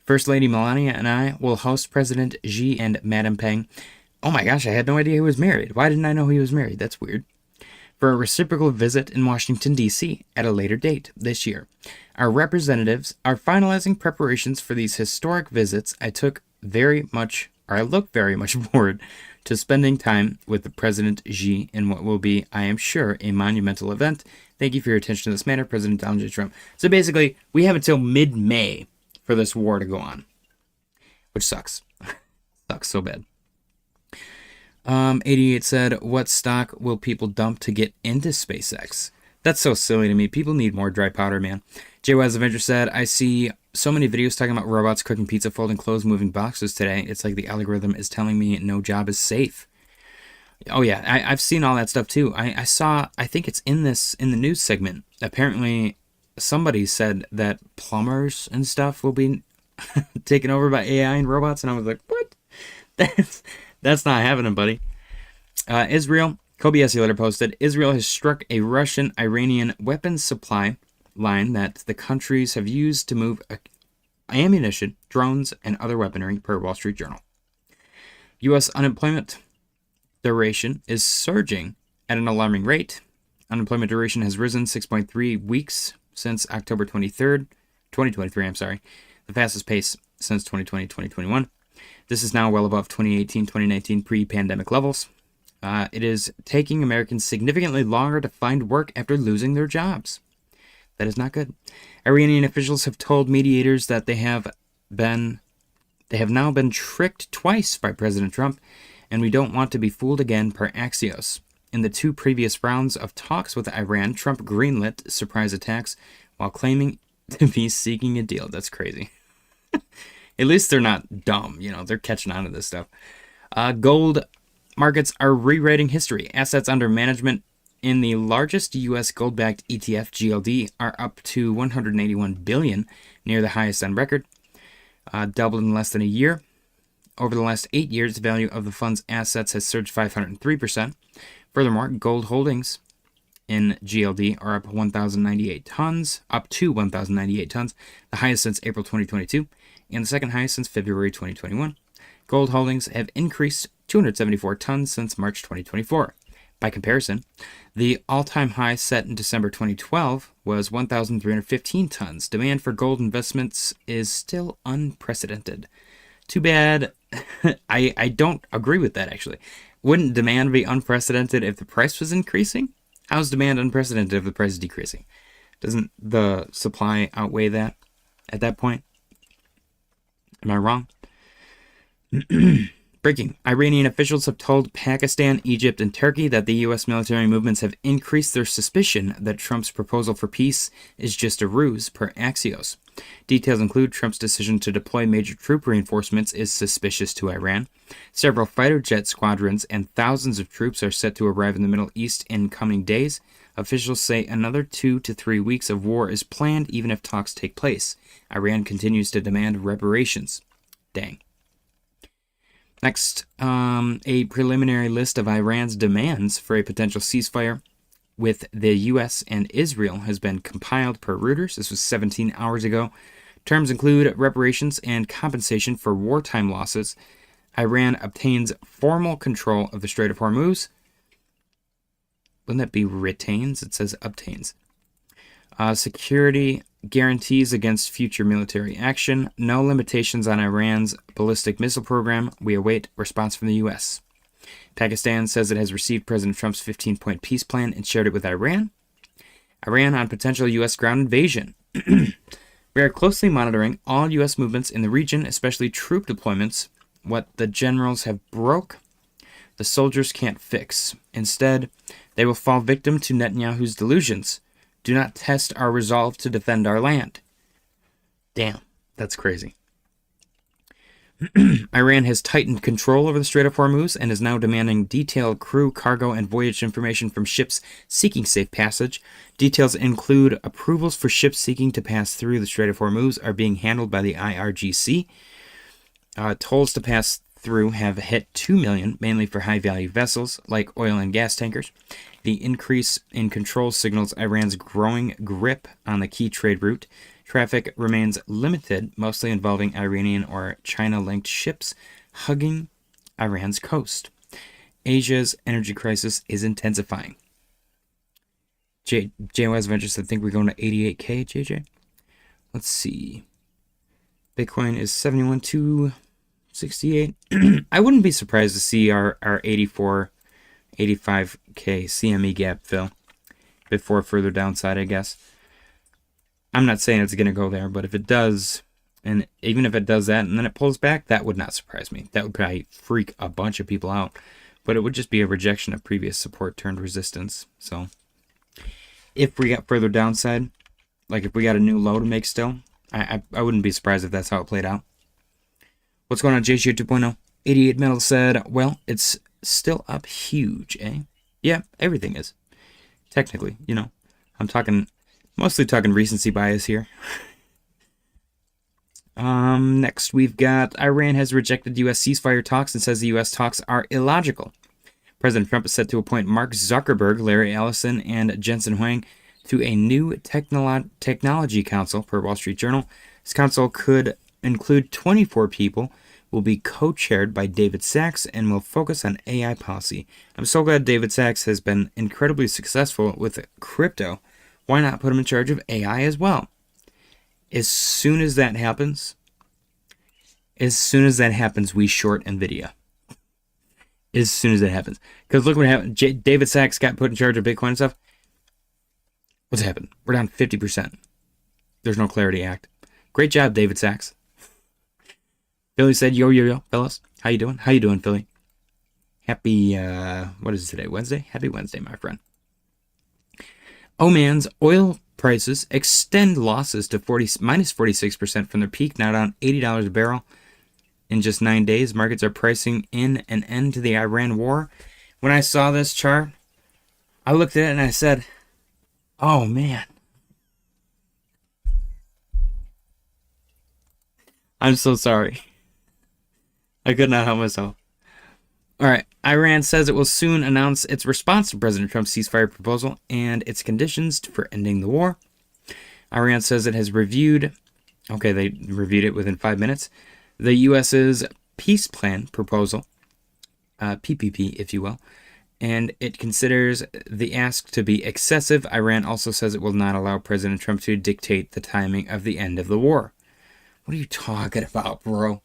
First Lady Melania and I will host President Xi and Madame Peng. Oh my gosh, I had no idea he was married. Why didn't I know he was married? That's weird. For a reciprocal visit in Washington, D.C. at a later date this year. Our representatives are finalizing preparations for these historic visits. I look very much forward to spending time with the President Xi in what will be, I am sure, a monumental event. Thank you for your attention to this matter, President Donald J. Trump. So basically, we have until mid-May for this war to go on, which sucks. Sucks so bad. 88 said, what stock will people dump to get into SpaceX? That's so silly to me. People need more dry powder, man. Jay Waz Avenger said, I see so many videos talking about robots cooking pizza, folding clothes, moving boxes today. It's like the algorithm is telling me no job is safe. Oh yeah, I've seen all that stuff too. I saw, I think it's in the news segment. Apparently, somebody said that plumbers and stuff will be taken over by AI and robots, and I was like, what? That's not happening, buddy. Israel, Kobe later posted, Israel has struck a Russian-Iranian weapons supply line that the countries have used to move ammunition, drones, and other weaponry, per Wall Street Journal. U.S. unemployment duration is surging at an alarming rate. Unemployment duration has risen 6.3 weeks since October 23rd, 2023, the fastest pace since 2020-2021. This is now well above 2018-2019 pre-pandemic levels. It is taking Americans significantly longer to find work after losing their jobs. That is not good. Iranian officials have told mediators that they have now been tricked twice by President Trump, and we don't want to be fooled again, per Axios. In the two previous rounds of talks with Iran, Trump greenlit surprise attacks while claiming to be seeking a deal. That's crazy. At least they're not dumb, they're catching on to this stuff. Gold markets are rewriting history. Assets under management in the largest U.S. gold-backed ETF, GLD, are up to $181 billion, near the highest on record, doubled in less than a year. Over the last 8 years, the value of the fund's assets has surged 503%. Furthermore, gold holdings in GLD are up to 1,098 tons, the highest since April 2022, and the second highest since February 2021. Gold holdings have increased 274 tons since March 2024. By comparison, the all-time high set in December 2012 was 1,315 tons. Demand for gold investments is still unprecedented. Too bad. I don't agree with that, actually. Wouldn't demand be unprecedented if the price was increasing? How's demand unprecedented if the price is decreasing? Doesn't the supply outweigh that at that point? Am I wrong? Breaking. Iranian officials have told Pakistan, Egypt, and Turkey that the U.S. military movements have increased their suspicion that Trump's proposal for peace is just a ruse, per Axios. Details include Trump's decision to deploy major troop reinforcements is suspicious to Iran. Several fighter jet squadrons and thousands of troops are set to arrive in the Middle East in coming days. Officials say another 2 to 3 weeks of war is planned even if talks take place. Iran continues to demand reparations. Dang. Next, a preliminary list of Iran's demands for a potential ceasefire with the U.S. and Israel has been compiled per Reuters. This was 17 hours ago. Terms include reparations and compensation for wartime losses. Iran obtains formal control of the Strait of Hormuz. Wouldn't that be retains? It says obtains. Security guarantees against future military action. No limitations on Iran's ballistic missile program. We await response from the U.S. Pakistan says it has received President Trump's 15-point peace plan and shared it with Iran. Iran on potential U.S. ground invasion. We are closely monitoring all U.S. movements in the region, especially troop deployments. What the generals have broke, the soldiers can't fix. Instead, they will fall victim to Netanyahu's delusions. Do not test our resolve to defend our land. Damn, that's crazy. Iran has tightened control over the Strait of Hormuz and is now demanding detailed crew, cargo, and voyage information from ships seeking safe passage. Details include approvals for ships seeking to pass through the Strait of Hormuz are being handled by the IRGC. Tolls to pass through have hit 2 million, mainly for high-value vessels like oil and gas tankers. The increase in control signals Iran's growing grip on the key trade route. Traffic remains limited, mostly involving Iranian or China-linked ships hugging Iran's coast. Asia's energy crisis is intensifying. JOS Ventures, I think we're going to 88K, JJ. Let's see. Bitcoin is 71,268. I wouldn't be surprised to see our 84, 85K CME gap fill before further downside, I guess. I'm not saying it's going to go there, but if it does, and even if it does that and then it pulls back, that would not surprise me. That would probably freak a bunch of people out, but it would just be a rejection of previous support turned resistance. So if we got further downside, like if we got a new low to make still, I wouldn't be surprised if that's how it played out. What's going on, JSU 2.0? 88 Metal said, well, it's still up huge, eh? Yeah, everything is. Technically, I'm mostly talking recency bias here. Next we've got Iran has rejected U.S. ceasefire talks and says the U.S. talks are illogical. President Trump is set to appoint Mark Zuckerberg, Larry Ellison, and Jensen Huang to a new technology council, per Wall Street Journal. This council could include 24 people, will be co-chaired by David Sachs, and will focus on AI policy. I'm so glad David Sachs has been incredibly successful with crypto. Why not put him in charge of AI as well? As soon as that happens, we short NVIDIA. As soon as that happens. Because look what happened. David Sachs got put in charge of Bitcoin and stuff. What's happened? We're down 50%. There's no Clarity Act. Great job, David Sachs. Philly said, yo, fellas. How you doing? How you doing, Philly? Happy, what is it today? Wednesday? Happy Wednesday, my friend. Oman's oil prices extend losses to minus 46% from their peak, now down $80 a barrel. In just 9 days, markets are pricing in an end to the Iran war. When I saw this chart, I looked at it and I said, oh, man. I'm so sorry. I could not help myself. All right. Iran says it will soon announce its response to President Trump's ceasefire proposal and its conditions for ending the war. Iran says it has reviewed. Okay, they reviewed it within 5 minutes. The U.S.'s peace plan proposal, PPP, if you will, and it considers the ask to be excessive. Iran also says it will not allow President Trump to dictate the timing of the end of the war. What are you talking about, bro?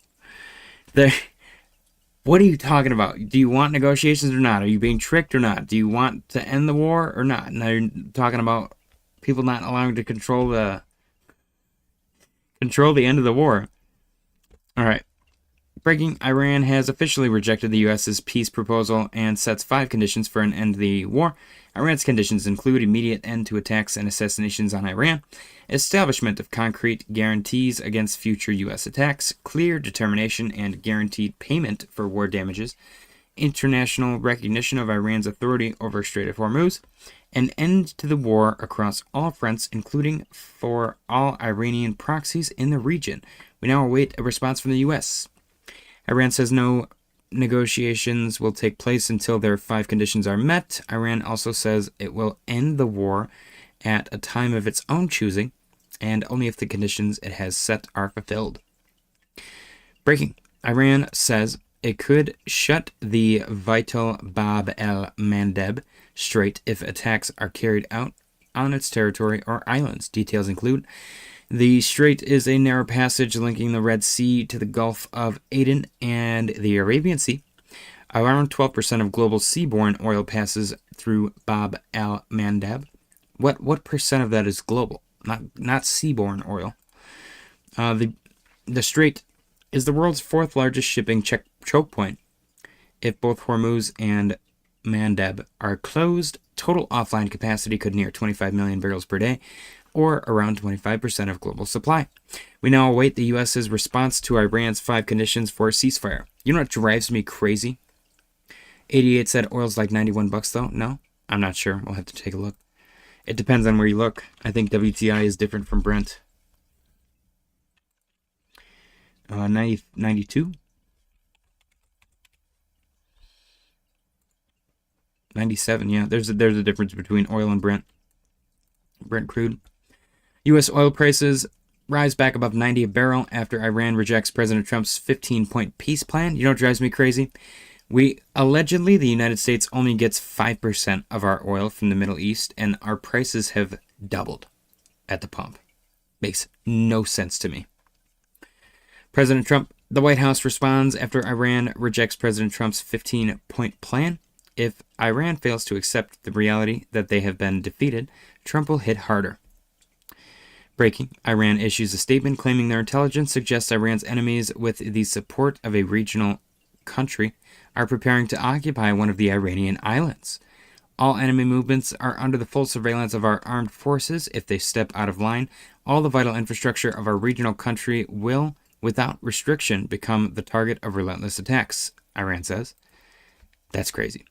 What are you talking about? Do you want negotiations or not? Are you being tricked or not? Do you want to end the war or not? Now you're talking about people not allowing to control the end of the war. All right. Breaking, Iran has officially rejected the U.S.'s peace proposal and sets 5 conditions for an end to the war. Iran's conditions include immediate end to attacks and assassinations on Iran, establishment of concrete guarantees against future U.S. attacks, clear determination and guaranteed payment for war damages, international recognition of Iran's authority over Strait of Hormuz, an end to the war across all fronts, including for all Iranian proxies in the region. We now await a response from the U.S. Iran says no negotiations will take place until their 5 conditions are met. Iran also says it will end the war at a time of its own choosing, and only if the conditions it has set are fulfilled. Breaking. Iran says it could shut the vital Bab el-Mandeb Strait if attacks are carried out on its territory or islands. Details include: the strait is a narrow passage linking the Red Sea to the Gulf of Aden and the Arabian Sea. Around 12% of global seaborne oil passes through Bab el-Mandeb. What percent of that is global? Not seaborne oil. The strait is the world's 4th largest shipping choke point. If both Hormuz and Mandeb are closed, total offline capacity could near 25 million barrels per day, or around 25% of global supply. We now await the U.S.'s response to Iran's 5 conditions for a ceasefire. You know what drives me crazy? 88 said oil's like $91 though. No? I'm not sure. We'll have to take a look. It depends on where you look. I think WTI is different from Brent. 92? 97, yeah. There's a difference between oil and Brent crude. U.S. oil prices rise back above 90 a barrel after Iran rejects President Trump's 15-point peace plan. You know what drives me crazy? Allegedly, the United States only gets 5% of our oil from the Middle East, and our prices have doubled at the pump. Makes no sense to me. President Trump, the White House responds after Iran rejects President Trump's 15-point plan. If Iran fails to accept the reality that they have been defeated, Trump will hit harder. Breaking. Iran issues a statement claiming their intelligence suggests Iran's enemies, with the support of a regional country, are preparing to occupy one of the Iranian islands. All enemy movements are under the full surveillance of our armed forces. If they step out of line, all the vital infrastructure of our regional country will, without restriction, become the target of relentless attacks, Iran says. That's crazy.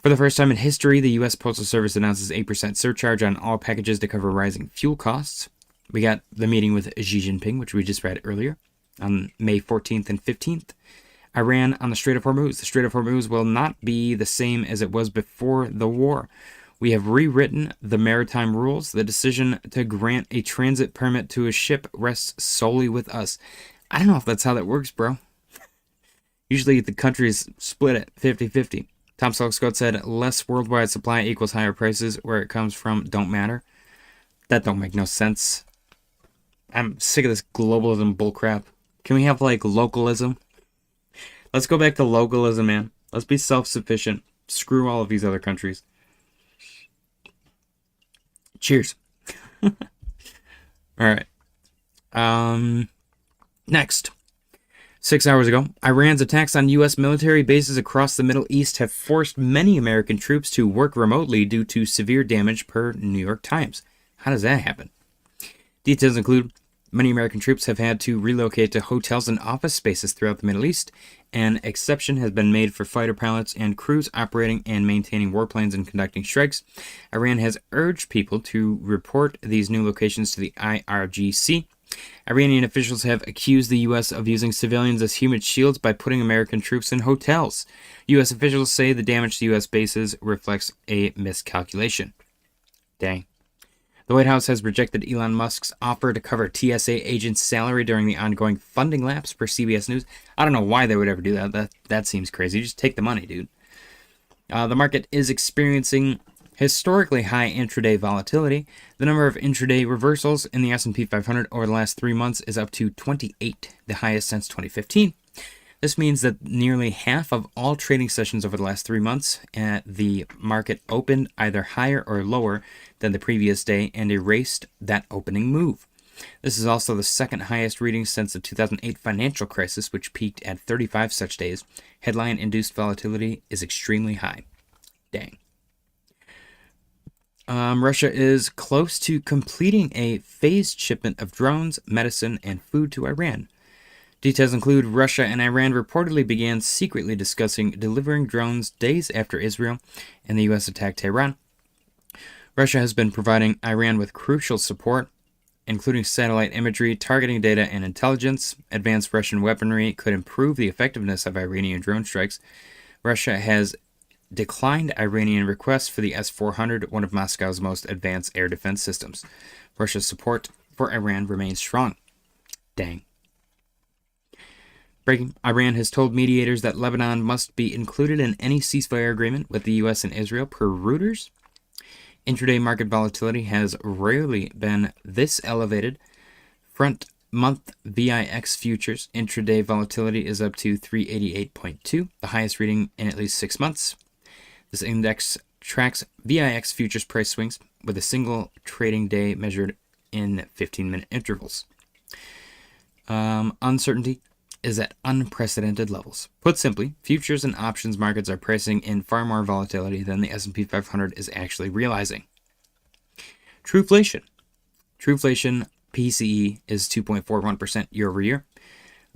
For the first time in history, the U.S. Postal Service announces 8% surcharge on all packages to cover rising fuel costs. We got the meeting with Xi Jinping, which we just read earlier, on May 14th and 15th. Iran on the Strait of Hormuz. The Strait of Hormuz will not be the same as it was before the war. We have rewritten the maritime rules. The decision to grant a transit permit to a ship rests solely with us. I don't know if that's how that works, bro. Usually the countries split it 50-50. Tom Selleck said, less worldwide supply equals higher prices. Where it comes from don't matter. That don't make no sense. I'm sick of this globalism bullcrap. Can we have, like, localism? Let's go back to localism, man. Let's be self-sufficient. Screw all of these other countries. Cheers. All right. Next. 6 hours ago, Iran's attacks on U.S. military bases across the Middle East have forced many American troops to work remotely due to severe damage, per New York Times. How does that happen? Details include many American troops have had to relocate to hotels and office spaces throughout the Middle East. An exception has been made for fighter pilots and crews operating and maintaining warplanes and conducting strikes. Iran has urged people to report these new locations to the IRGC. Iranian officials have accused the U.S. of using civilians as human shields by putting American troops in hotels. U.S. officials say the damage to U.S. bases reflects a miscalculation. Dang. The White House has rejected Elon Musk's offer to cover TSA agents' salary during the ongoing funding lapse, per CBS News. I don't know why they would ever do that. That seems crazy. Just take the money, dude. The market is experiencing historically high intraday volatility. The number of intraday reversals in the S&P 500 over the last 3 months is up to 28, the highest since 2015. This means that nearly half of all trading sessions over the last 3 months, the market opened either higher or lower than the previous day and erased that opening move. This is also the second highest reading since the 2008 financial crisis, which peaked at 35 such days. Headline-induced volatility is extremely high. Dang. Russia is close to completing a phased shipment of drones, medicine, and food to Iran. Details include Russia and Iran reportedly began secretly discussing delivering drones days after Israel and the U.S. attacked Tehran. Russia has been providing Iran with crucial support, including satellite imagery, targeting data, and intelligence. Advanced Russian weaponry could improve the effectiveness of Iranian drone strikes. Russia has declined Iranian requests for the S-400, one of Moscow's most advanced air defense systems. Russia's support for Iran remains strong. Dang. Breaking. Iran has told mediators that Lebanon must be included in any ceasefire agreement with the U.S. and Israel, per Reuters. Intraday market volatility has rarely been this elevated. Front month VIX futures intraday volatility is up to 388.2, the highest reading in at least 6 months. This index tracks VIX futures price swings with a single trading day measured in 15-minute intervals. Uncertainty is at unprecedented levels. Put simply, futures and options markets are pricing in far more volatility than the S&P 500 is actually realizing. Trueflation. Trueflation PCE is 2.41% year over year.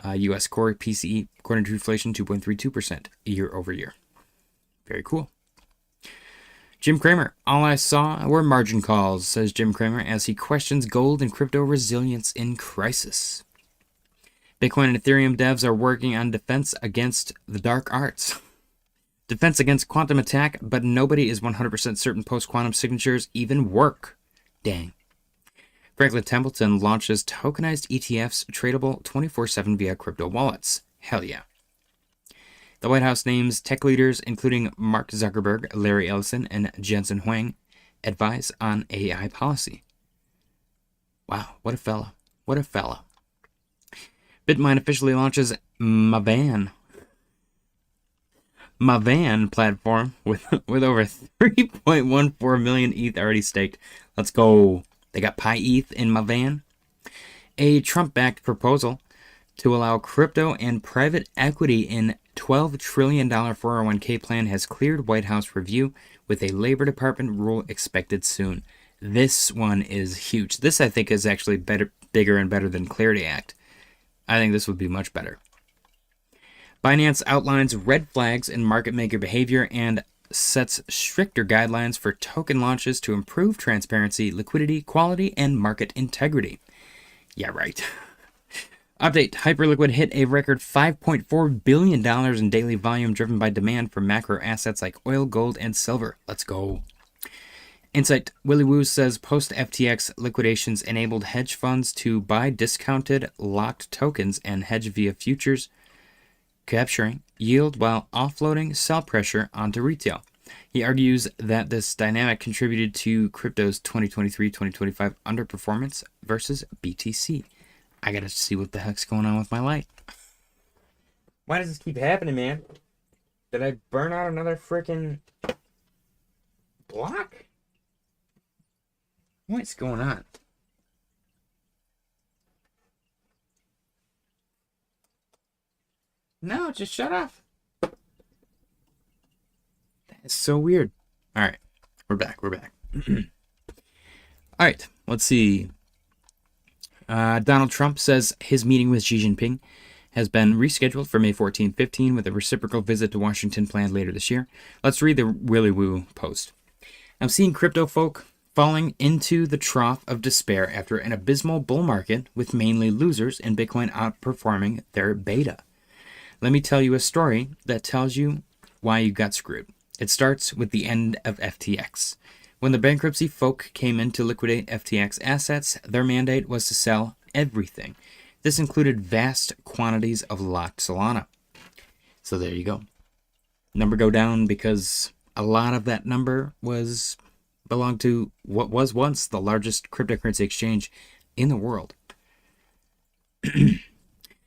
U.S. core PCE, according to Trueflation, 2.32% year over year. Very cool. Jim Cramer. All I saw were margin calls, says Jim Cramer as he questions gold and crypto resilience in crisis. Bitcoin and Ethereum devs are working on defense against the dark arts. Defense against quantum attack, but nobody is 100% certain post-quantum signatures even work. Dang. Franklin Templeton launches tokenized ETFs tradable 24/7 via crypto wallets. Hell yeah. The White House names tech leaders including Mark Zuckerberg, Larry Ellison, and Jensen Huang advise on AI policy. Wow, what a fella. What a fella. Bitmine officially launches Mavan platform with over 3.14 million ETH already staked. Let's go. They got Pi ETH in Mavan. A Trump-backed proposal to allow crypto and private equity in $12 trillion 401k plan has cleared White House review with a Labor Department rule expected soon. This one is huge. This, I think, is actually bigger and better than Clarity Act. I think this would be much better. Binance outlines red flags in market maker behavior and sets stricter guidelines for token launches to improve transparency, liquidity, quality, and market integrity. Yeah, right. Update. Hyperliquid hit a record $5.4 billion in daily volume driven by demand for macro assets like oil, gold, and silver. Let's go. Insight. Willy Woo says post-FTX liquidations enabled hedge funds to buy discounted locked tokens and hedge via futures, capturing yield while offloading sell pressure onto retail. He argues that this dynamic contributed to crypto's 2023-2025 underperformance versus BTC. I gotta see what the heck's going on with my light. Why does this keep happening, man? Did I burn out another freaking block? What's going on? No, just shut off. That is so weird. All right, we're back. All right, let's see. Donald Trump says his meeting with Xi Jinping has been rescheduled for May 14-15 with a reciprocal visit to Washington planned later this year. Let's read the Willy Woo post. I'm seeing crypto folk falling into the trough of despair after an abysmal bull market with mainly losers and Bitcoin outperforming their beta. Let me tell you a story that tells you why you got screwed. It starts with the end of FTX. When the bankruptcy folk came in to liquidate FTX assets, their mandate was to sell everything. This included vast quantities of locked Solana. So there you go. Number go down because a lot of that number belonged to what was once the largest cryptocurrency exchange in the world.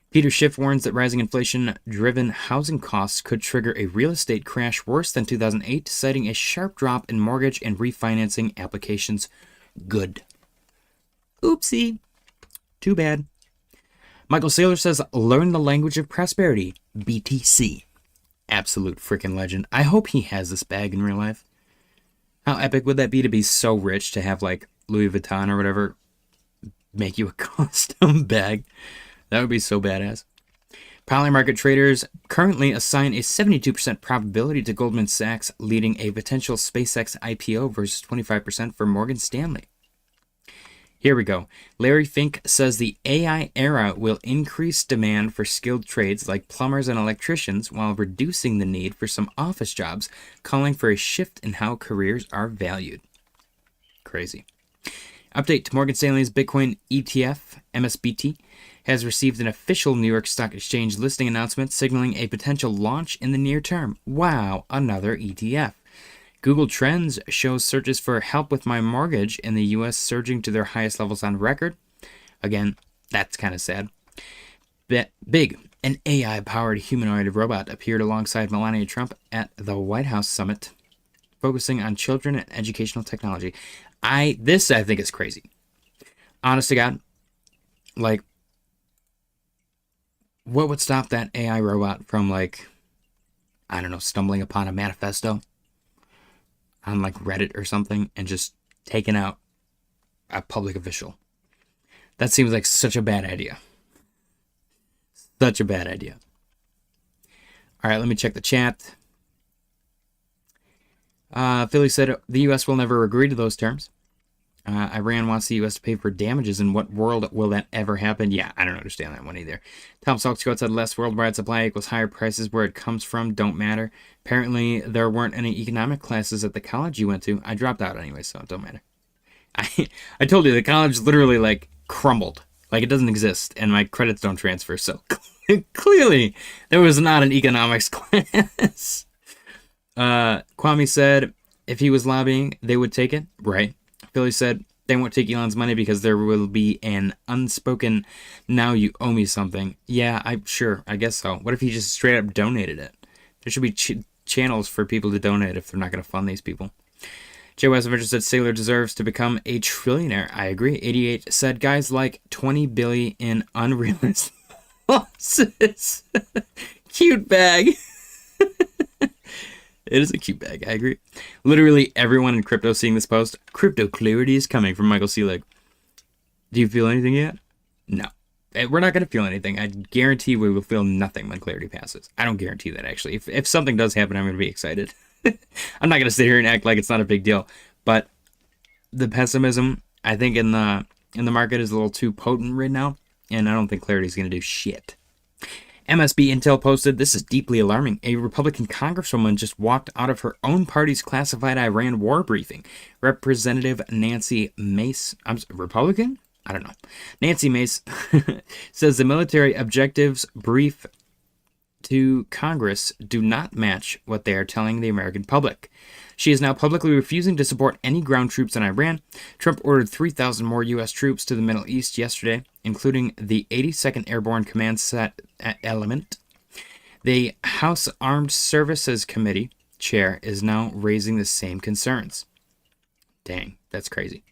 Peter Schiff warns that rising inflation-driven housing costs could trigger a real estate crash worse than 2008, citing a sharp drop in mortgage and refinancing applications. Good. Oopsie. Too bad. Michael Saylor says, learn the language of prosperity. BTC. Absolute freaking legend. I hope he has this bag in real life. How epic would that be to be so rich to have like Louis Vuitton or whatever make you a custom bag? That would be so badass. Polymarket traders currently assign a 72% probability to Goldman Sachs leading a potential SpaceX IPO versus 25% for Morgan Stanley. Here we go. Larry Fink says the AI era will increase demand for skilled trades like plumbers and electricians while reducing the need for some office jobs, calling for a shift in how careers are valued. Crazy. Update to Morgan Stanley's Bitcoin ETF, MSBT, has received an official New York Stock Exchange listing announcement signaling a potential launch in the near term. Wow, another ETF. Google Trends shows searches for help with my mortgage in the U.S. surging to their highest levels on record. Again, that's kind of sad. Big, an AI-powered humanoid robot appeared alongside Melania Trump at the White House summit, focusing on children and educational technology. This I think is crazy. Honest to God, like, what would stop that AI robot from, like, I don't know, stumbling upon a manifesto on, like, Reddit or something and just taking out a public official? That seems like such a bad idea. Such a bad idea. All right, let me check the chat. Philly said the U.S. will never agree to those terms. Iran wants the U.S. to pay for damages. In what world will that ever happen? Yeah, I don't understand that one either. Tom Salkscott said less worldwide supply equals higher prices. Where it comes from don't matter. Apparently, there weren't any economic classes at the college you went to. I dropped out anyway, so it don't matter. I told you, the college literally, like, crumbled. Like, it doesn't exist, and my credits don't transfer, so clearly there was not an economics class. Kwame said if he was lobbying, they would take it. Right. Philly said they won't take Elon's money because there will be an unspoken, now you owe me something. Yeah, I guess so. What if he just straight up donated it? There should be channels for people to donate if they're not going to fund these people. Jay Westminster said Saylor deserves to become a trillionaire. I agree. 88 said guys like 20 billion in unrealized losses. Cute bag. It is a cute bag, I agree. Literally everyone in crypto seeing this post, crypto clarity is coming from Michael Selig. Do you feel anything yet? No. We're not going to feel anything. I guarantee we will feel nothing when clarity passes. I don't guarantee that, actually. If something does happen, I'm going to be excited. I'm not going to sit here and act like it's not a big deal. But the pessimism, I think, in the market is a little too potent right now. And I don't think clarity is going to do shit. MSB Intel posted, this is deeply alarming. A Republican congresswoman just walked out of her own party's classified Iran war briefing. Representative Nancy Mace, Republican? I don't know. Nancy Mace says the military objectives brief to Congress do not match what they are telling the American public. She is now publicly refusing to support any ground troops in Iran. Trump ordered 3,000 more U.S. troops to the Middle East yesterday, including the 82nd Airborne Command Set Element. The House Armed Services Committee chair is now raising the same concerns. Dang, that's crazy.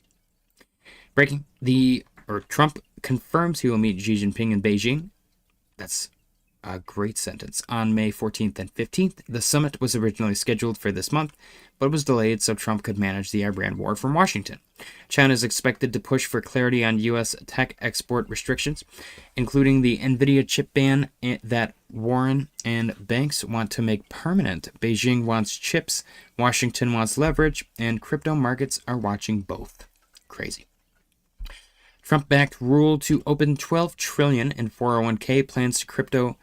Trump confirms he will meet Xi Jinping in Beijing. That's a great sentence. On May 14th and 15th, the summit was originally scheduled for this month, but was delayed so Trump could manage the Iran war from Washington. China is expected to push for clarity on U.S. tech export restrictions, including the NVIDIA chip ban that Warren and banks want to make permanent. Beijing wants chips, Washington wants leverage, and crypto markets are watching both. Crazy. Trump-backed rule to open $12 trillion in 401k plans to crypto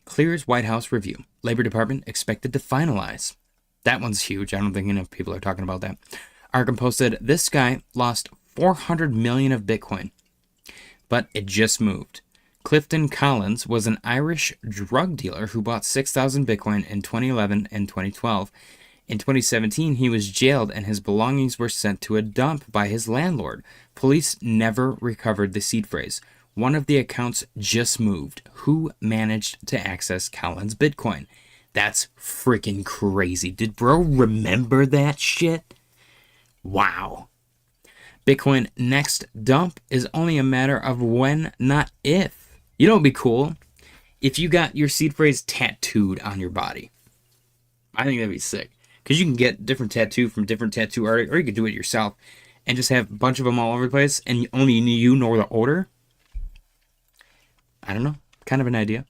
clears White House review. Labor Department expected to finalize. That one's huge. I don't think enough people are talking about that. Arkham posted, this guy lost 400 million of Bitcoin, but it just moved. Clifton Collins was an Irish drug dealer who bought 6,000 Bitcoin in 2011 and 2012. In 2017, he was jailed and his belongings were sent to a dump by his landlord. Police never recovered the seed phrase. One of the accounts just moved. Who managed to access Collins' Bitcoin? That's freaking crazy. Did bro remember that shit? Wow. Bitcoin next dump is only a matter of when, not if. You know what would be cool? If you got your seed phrase tattooed on your body. I think that'd be sick. Because you can get different tattoo from different tattoo artists, or you could do it yourself and just have a bunch of them all over the place, and only you know the order. I don't know. Kind of an idea.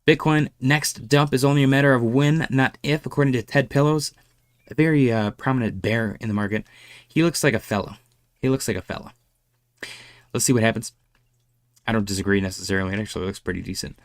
Bitcoin next dump is only a matter of when, not if, according to Ted Pillows, a very prominent bear in the market. He looks like a fella. Let's see what happens. I don't disagree necessarily. It actually looks pretty decent.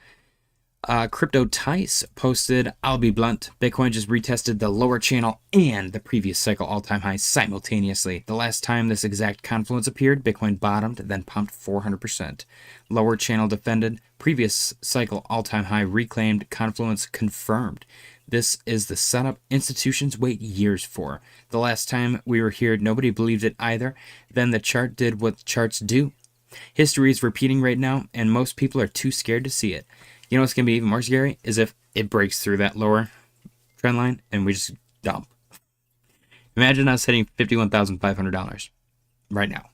Crypto Tice posted, I'll be blunt, Bitcoin just retested the lower channel and the previous cycle all-time high simultaneously. The last time this exact confluence appeared, Bitcoin bottomed, then pumped 400%. Lower channel defended, previous cycle all-time high reclaimed, confluence confirmed. This is the setup institutions wait years for. The last time we were here, nobody believed it either. Then the chart did what charts do. History is repeating right now, and most people are too scared to see it. You know what's going to be even more scary is if it breaks through that lower trend line and we just dump. Imagine us hitting $51,500 right now.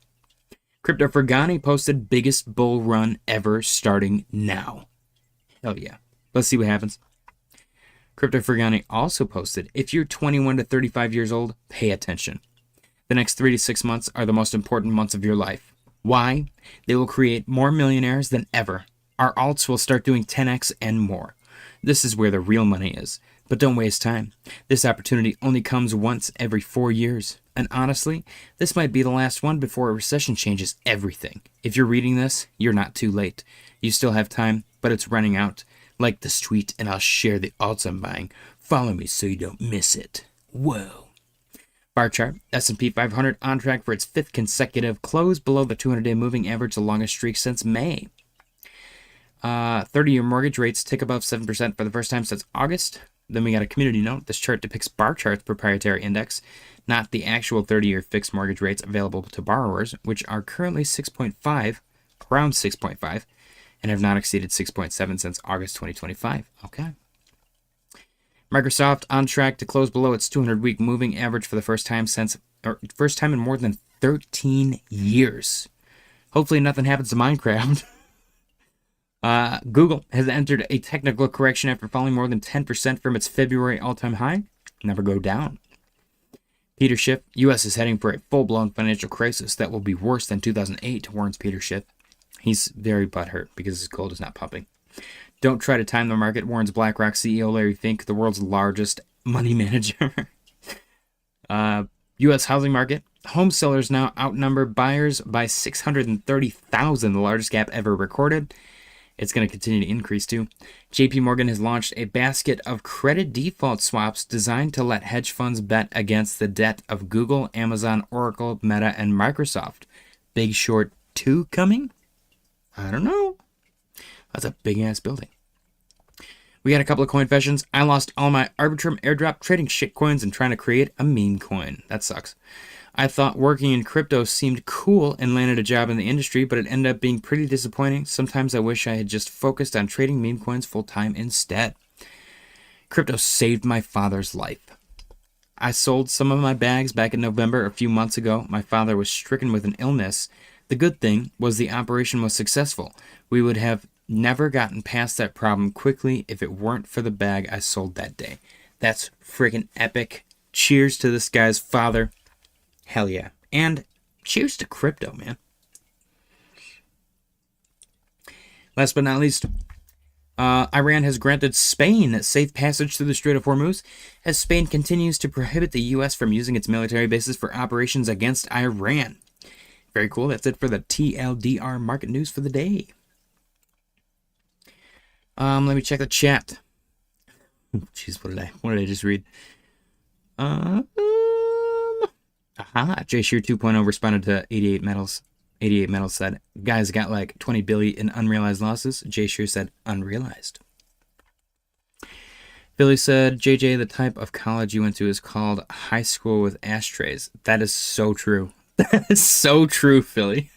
Crypto Fergani posted biggest bull run ever starting now. Hell yeah. Let's see what happens. Crypto Fergani also posted, if you're 21 to 35 years old, pay attention. The next 3 to 6 months are the most important months of your life. Why? They will create more millionaires than ever. Our alts will start doing 10x and more. This is where the real money is. But don't waste time. This opportunity only comes once every 4 years. And honestly, this might be the last one before a recession changes everything. If you're reading this, you're not too late. You still have time, but it's running out. Like this tweet, and I'll share the alts I'm buying. Follow me so you don't miss it. Whoa. Bar chart, S&P 500 on track for its 5th consecutive close below the 200-day moving average, the longest streak since May. 30-year mortgage rates tick above 7% for the first time since August. Then we got a community note. This chart depicts Bar Chart's proprietary index, not the actual 30-year fixed mortgage rates available to borrowers, which are currently 6.5, around 6.5, and have not exceeded 6.7 since August 2025. Okay. Microsoft on track to close below its 200-week moving average for the first time in more than 13 years. Hopefully nothing happens to Minecraft. Google has entered a technical correction after falling more than 10% from its February all-time high. Never go down. Peter Schiff, U.S. is heading for a full-blown financial crisis that will be worse than 2008, warns Peter Schiff. He's very butthurt because his gold is not pumping. Don't try to time the market, warns BlackRock CEO Larry Fink, the world's largest money manager. U.S. housing market. Home sellers now outnumber buyers by 630,000, the largest gap ever recorded. It's going to continue to increase too. JP Morgan has launched a basket of credit default swaps designed to let hedge funds bet against the debt of Google, Amazon, Oracle, Meta, and Microsoft. Big Short 2 coming? I don't know. That's a big-ass building. We got a couple of coin confessions. I lost all my Arbitrum airdrop trading shit coins and trying to create a meme coin. That sucks. I thought working in crypto seemed cool and landed a job in the industry, but it ended up being pretty disappointing. Sometimes I wish I had just focused on trading meme coins full-time instead. Crypto saved my father's life. I sold some of my bags back in November a few months ago. My father was stricken with an illness. The good thing was the operation was successful. We would have never gotten past that problem quickly if it weren't for the bag I sold that day. That's freaking epic. Cheers to this guy's father. Hell yeah. And cheers to crypto, man. Last but not least, Iran has granted Spain safe passage through the Strait of Hormuz as Spain continues to prohibit the U.S. from using its military bases for operations against Iran. Very cool. That's it for the TLDR market news for the day. Let me check the chat. Jeez, what did I just read? Jay Shear 2.0 responded to 88 Metals. 88 Metals said, guys got like 20 billion in unrealized losses. Jay Shear said, unrealized. Billy said, JJ, the type of college you went to is called high school with ashtrays. That is so true. That is so true, Philly.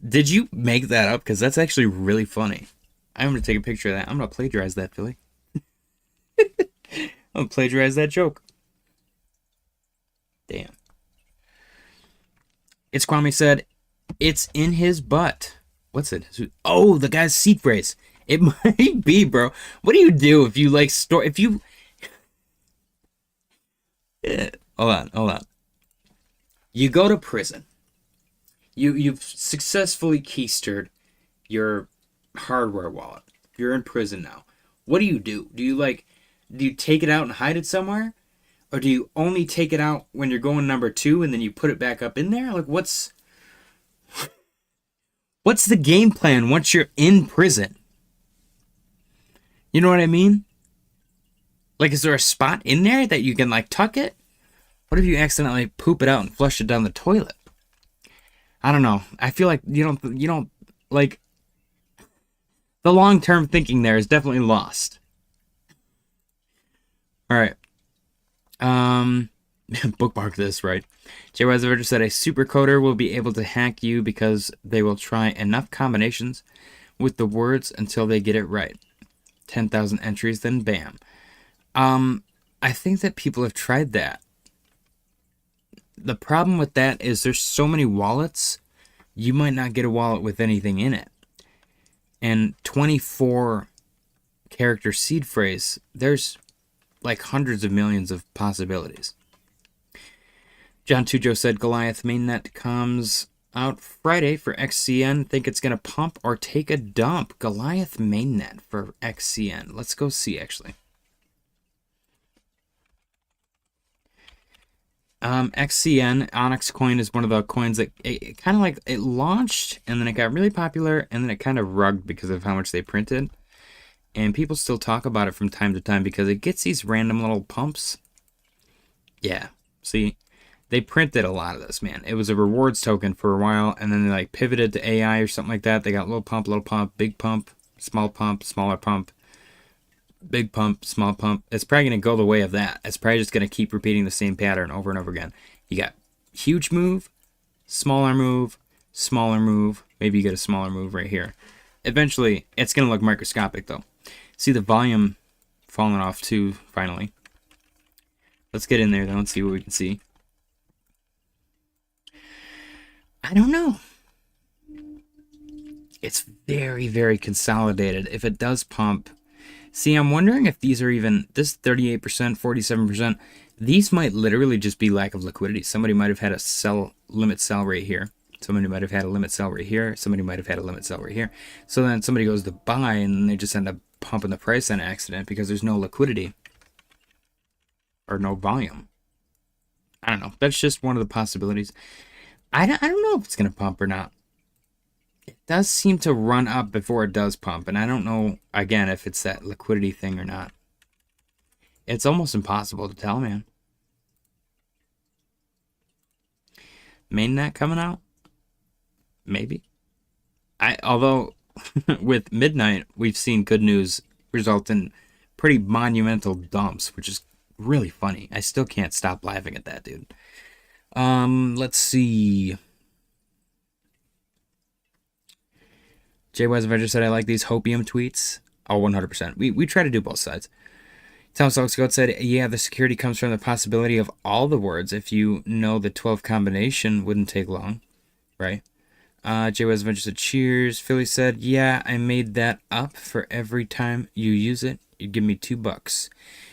Did you make that up? Because that's actually really funny. I'm going to take a picture of that. I'm going to plagiarize that, Philly. I'm going to plagiarize that joke. Damn. It's Kwame said, it's in his butt. What's it? Oh, the guy's seat phrase. It might be, bro. What do you do if you like store... If you... Yeah. Hold on. You go to prison. You've successfully keistered your hardware wallet. You're in prison now. What do? Do you take it out and hide it somewhere? Or do you only take it out when you're going number 2 and then you put it back up in there? Like, what's the game plan once you're in prison? You know what I mean? Like, is there a spot in there that you can, like, tuck it? What if you accidentally poop it out and flush it down the toilet? I don't know. I feel like you don't, like, the long-term thinking there is definitely lost. All right. Bookmark this, right? Jay Weiser said a supercoder will be able to hack you because they will try enough combinations with the words until they get it right. 10,000 entries, then bam. I think that people have tried that. The problem with that is there's so many wallets, you might not get a wallet with anything in it. And 24 character seed phrase, there's like hundreds of millions of possibilities. John Tujo said Goliath mainnet comes out Friday for XCN. Think it's going to pump or take a dump. Goliath mainnet for XCN. Let's go see, actually. XCN, Onyx coin, is one of the coins that it kind of like, it launched and then it got really popular and then it kind of rugged because of how much they printed. And people still talk about it from time to time because it gets these random little pumps. Yeah, see, they printed a lot of this, man. It was a rewards token for a while and then they like pivoted to AI or something like that. They got little pump, big pump, smaller pump. Big pump, small pump. It's probably going to go the way of that. It's probably just going to keep repeating the same pattern over and over again. You got huge move, smaller move, smaller move. Maybe you get a smaller move right here. Eventually, it's going to look microscopic, though. See the volume falling off, too, finally. Let's get in there, though, and see what we can see. I don't know. It's very, very consolidated. If it does pump, see, I'm wondering if these are even, this 38%, 47%, these might literally just be lack of liquidity. Somebody might have had a limit sell right here. Somebody might have had a limit sell right here. Somebody might have had a limit sell right here. So then somebody goes to buy and they just end up pumping the price on accident because there's no liquidity or no volume. I don't know. That's just one of the possibilities. I don't know if it's going to pump or not. It does seem to run up before it does pump, and I don't know, again, if it's that liquidity thing or not. It's almost impossible to tell, man. Mainnet coming out? Maybe. Although, with Midnight, we've seen good news result in pretty monumental dumps, which is really funny. I still can't stop laughing at that, dude. Let's see. Jay West Avenger said, I like these hopium tweets. Oh, 100%. We try to do both sides. Thomas Oxgoat said, yeah, the security comes from the possibility of all the words. If you know the 12 combination, wouldn't take long, right? Jay West Avenger said, cheers. Philly said, yeah, I made that up for every time you use it. You give me $2.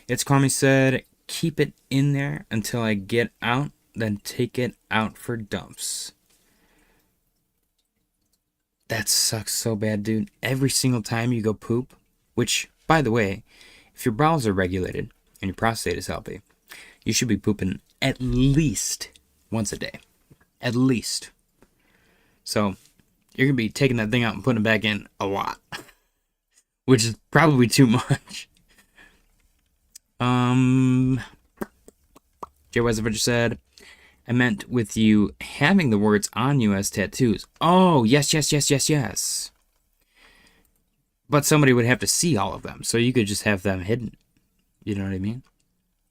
It's Kwame said, keep it in there until I get out, then take it out for dumps. That sucks so bad, dude. Every single time you go poop, which, by the way, if your bowels are regulated and your prostate is healthy, you should be pooping at least once a day. At least. So, you're going to be taking that thing out and putting it back in a lot. Which is probably too much. Jay Wesaver said, I meant with you having the words on you as tattoos. Oh, yes. But somebody would have to see all of them, so you could just have them hidden. You know what I mean?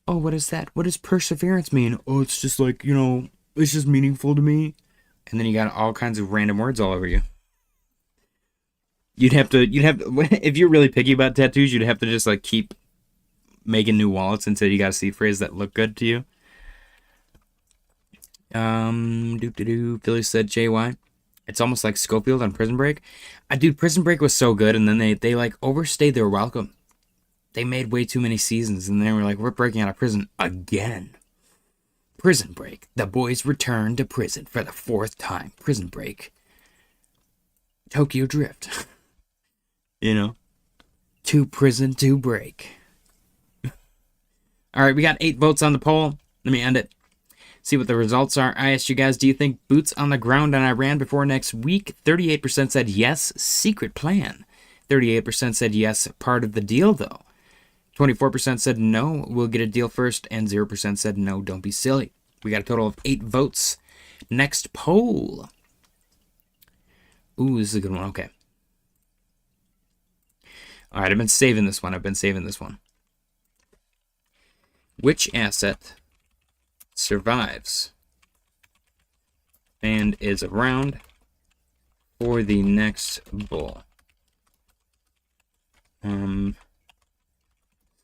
Oh, what is that? What does perseverance mean? Oh, it's just like, it's just meaningful to me. And then you got all kinds of random words all over you. You'd have to, if you're really picky about tattoos, you'd have to just like keep making new wallets until you got to see phrases that look good to you. Philly said JY. It's almost like Schofield on Prison Break. Dude, Prison Break was so good, and then they like overstayed their welcome. They made way too many seasons, and they were like, we're breaking out of prison again. Prison Break. The boys return to prison for the 4th time. Prison Break. Tokyo Drift. To prison to break. All right, we got 8 votes on the poll. Let me end it. See what the results are. I asked you guys, do you think boots on the ground in Iran before next week? 38% said yes, secret plan. 38% said yes, part of the deal, though. 24% said no, we'll get a deal first. And 0% said no, don't be silly. We got a total of 8 votes. Next poll. Ooh, this is a good one. Okay. All right, I've been saving this one. Which asset survives and is around for the next bull?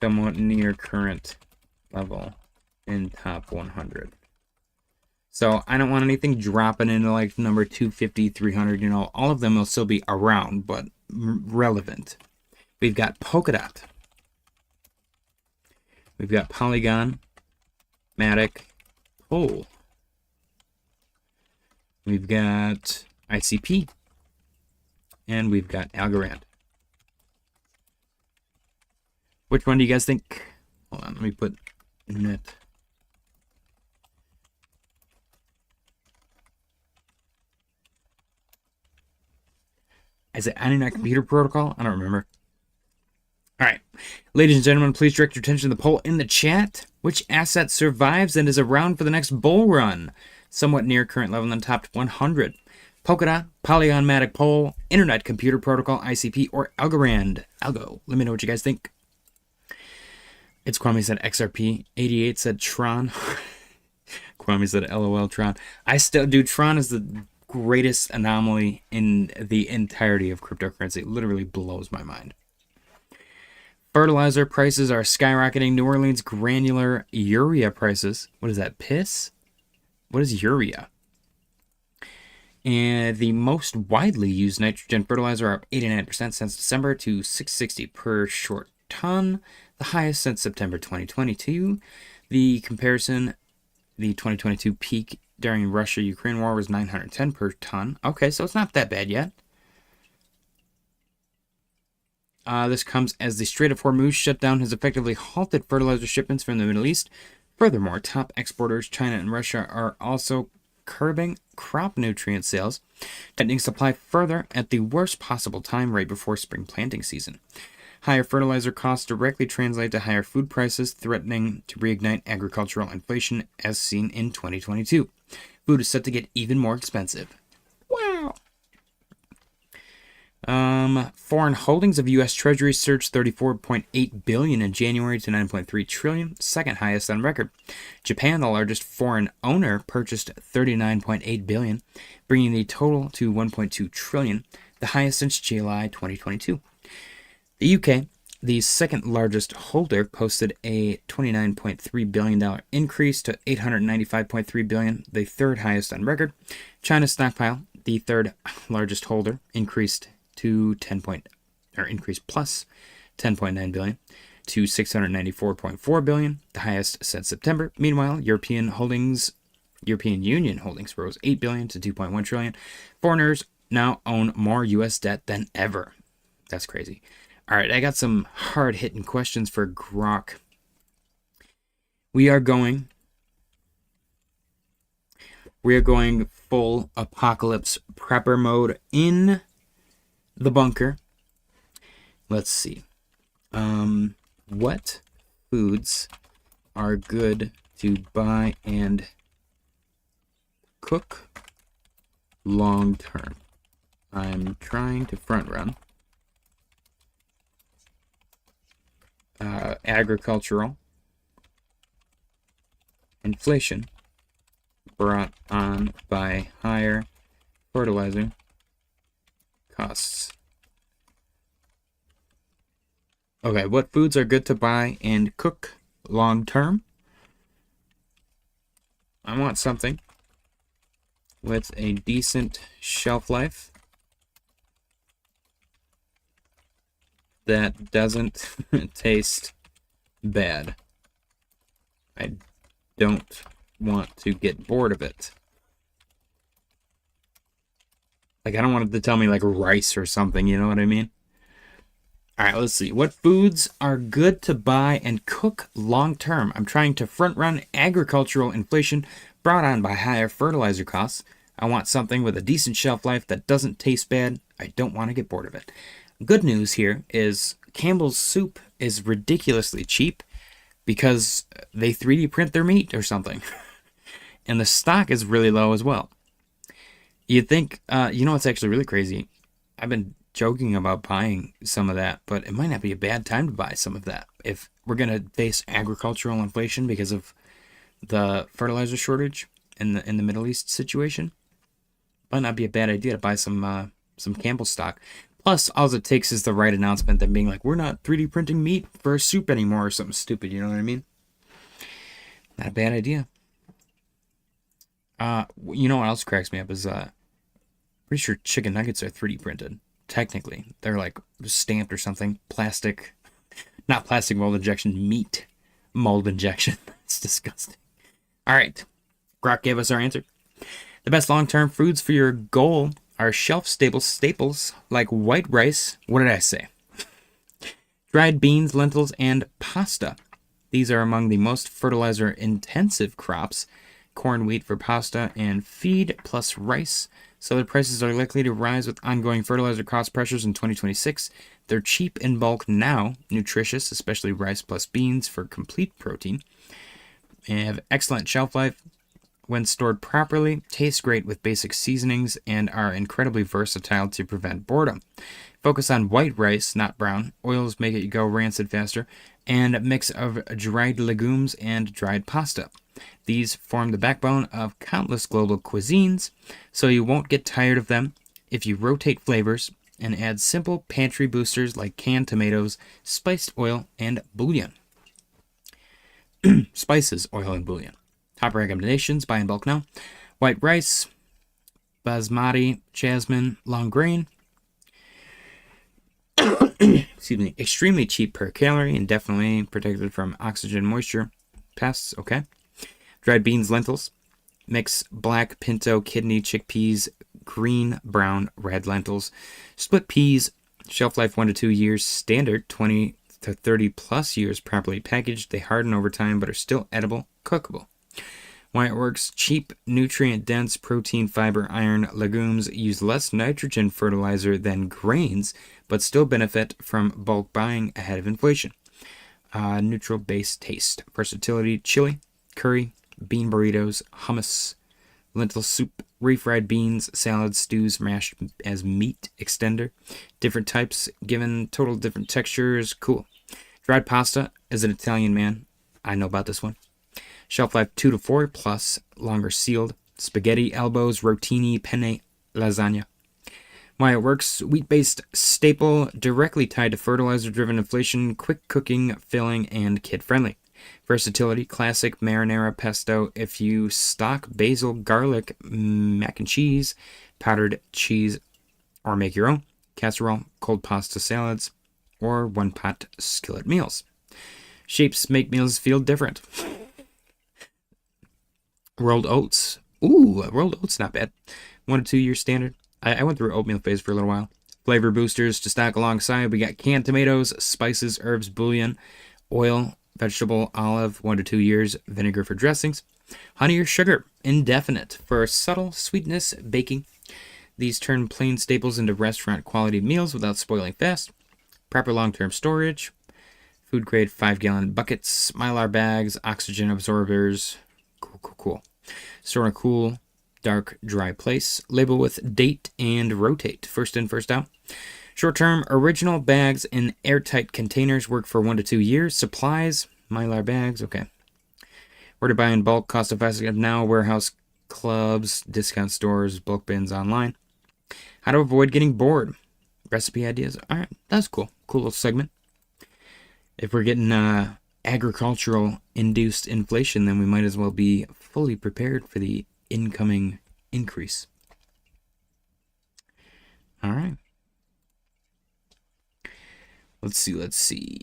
Somewhat near current level in top 100. So I don't want anything dropping into like number 250, 300. All of them will still be around, but relevant. We've got Polkadot. We've got Polygon, Matic, Pole. We've got ICP. And we've got Algorand. Which one do you guys think? Hold on, let me put net. Is it Internet Computer Protocol? I don't remember. All right. Ladies and gentlemen, please direct your attention to the poll in the chat. Which asset survives and is around for the next bull run? Somewhat near current level in the top 100. Polkadot, Polygon, Matic, Pole, Internet Computer Protocol, ICP, or Algorand. Algo. Let me know what you guys think. It's Kwame said XRP. 88 said Tron. Kwame said LOL Tron. Dude, Tron is the greatest anomaly in the entirety of cryptocurrency. It literally blows my mind. Fertilizer prices are skyrocketing. New Orleans granular urea prices. What is that? Piss? What is urea? And the most widely used nitrogen fertilizer up 89% since December to 660 per short ton, the highest since September 2022. The comparison, the 2022 peak during Russia-Ukraine war was 910 per ton. Okay, so it's not that bad yet. This comes as the Strait of Hormuz shutdown has effectively halted fertilizer shipments from the Middle East. Furthermore, top exporters China and Russia are also curbing crop nutrient sales, tightening supply further at the worst possible time right before spring planting season. Higher fertilizer costs directly translate to higher food prices, threatening to reignite agricultural inflation as seen in 2022. Food is set to get even more expensive. Wow. Foreign holdings of U.S. Treasuries surged $34.8 billion in January to $9.3 trillion, second highest on record. Japan, the largest foreign owner, purchased $39.8 billion, bringing the total to $1.2 trillion, the highest since July 2022. The UK, the second largest holder, posted a $29.3 billion increase to $895.3 billion, the third highest on record. China's stockpile, the third largest holder, increased plus $10.9 billion to $694.4 billion, the highest since September. Meanwhile, European Union holdings rose $8 billion to $2.1 trillion. Foreigners now own more U.S. debt than ever. That's crazy. All right, I got some hard-hitting questions for Grok. We are going full apocalypse prepper mode in the bunker. Let's see. What foods are good to buy and cook long term? I'm trying to front run. Agricultural inflation brought on by higher fertilizer costs. Okay, what foods are good to buy and cook long term? I want something with a decent shelf life that doesn't taste bad. I don't want to get bored of it. Like, I don't want it to tell me like rice or something, you know what I mean? All right, let's see. What foods are good to buy and cook long term? I'm trying to front run agricultural inflation brought on by higher fertilizer costs. I want something with a decent shelf life that doesn't taste bad. I don't want to get bored of it. Good news here is Campbell's soup is ridiculously cheap because they 3D print their meat or something. And the stock is really low as well. You'd think, you know what's actually really crazy? I've been joking about buying some of that, but it might not be a bad time to buy some of that. If we're going to face agricultural inflation because of the fertilizer shortage in the Middle East situation, might not be a bad idea to buy some Campbell stock. Plus, all it takes is the right announcement, them being like, we're not 3D printing meat for a soup anymore or something stupid, you know what I mean? Not a bad idea. You know what else cracks me up is, pretty sure chicken nuggets are 3D printed. Technically, they're like stamped or something. Plastic, not plastic mold injection, meat mold injection. It's disgusting. All right, Grok gave us our answer. The best long-term foods for your goal are shelf-stable staples like white rice. What did I say? Dried beans, lentils, and pasta. These are among the most fertilizer-intensive crops. Corn, wheat for pasta, and feed plus rice. So their prices are likely to rise with ongoing fertilizer cost pressures in 2026. They're cheap in bulk now, nutritious, especially rice plus beans for complete protein. And have excellent shelf life when stored properly, taste great with basic seasonings, and are incredibly versatile to prevent boredom. Focus on white rice, not brown. Oils make it go rancid faster, and a mix of dried legumes and dried pasta. These form the backbone of countless global cuisines, so you won't get tired of them if you rotate flavors and add simple pantry boosters like canned tomatoes, spiced oil, and bouillon. Spices, oil, and bouillon. Top recommendations, buy in bulk now. White rice, basmati, jasmine, long grain. Excuse me. Extremely cheap per calorie and definitely protected from oxygen, moisture, pests. Okay. Dried beans, lentils. Mix black, pinto, kidney, chickpeas, green, brown, red lentils. Split peas. Shelf life 1 to 2 years. Standard 20 to 30 plus years. Properly packaged. They harden over time but are still edible, cookable. Why it works: cheap, nutrient-dense, protein, fiber, iron, legumes use less nitrogen fertilizer than grains, but still benefit from bulk buying ahead of inflation. Neutral base taste. Versatility: chili, curry, bean burritos, hummus, lentil soup, refried beans, salads, stews, mashed as meat extender. Different types, given total different textures. Cool. Dried pasta. As an Italian man, I know about this one. Shelf life 2 to 4 plus, longer sealed. Spaghetti, elbows, rotini, penne, lasagna. Why it works: wheat-based staple, directly tied to fertilizer-driven inflation, quick cooking, filling, and kid-friendly. Versatility: classic, marinara, pesto. If you stock basil, garlic, mac and cheese, powdered cheese, or make your own. Casserole, cold pasta salads, or one-pot skillet meals. Shapes make meals feel different. Rolled oats. Ooh, rolled oats, not bad. 1 to 2 year standard. I went through oatmeal phase for a little while. Flavor boosters to stock alongside. We got canned tomatoes, spices, herbs, bouillon, oil, vegetable, olive, 1 to 2 years. Vinegar for dressings. Honey or sugar, indefinite, for subtle sweetness, baking. These turn plain staples into restaurant quality meals without spoiling fast. Proper long-term storage. Food grade 5-gallon buckets, Mylar bags, oxygen absorbers. Cool. Store in a cool, dark, dry place. Label with date and rotate. First in, first out. Short-term, original bags in airtight containers work for 1 to 2 years. Supplies, Mylar bags. Okay. Where to buy in bulk, cost effective now. Warehouse clubs, discount stores, bulk bins online. How to avoid getting bored. Recipe ideas. All right, that's cool. Cool little segment. If we're getting agricultural induced inflation, then we might as well be fully prepared for the incoming increase. All right. Let's see.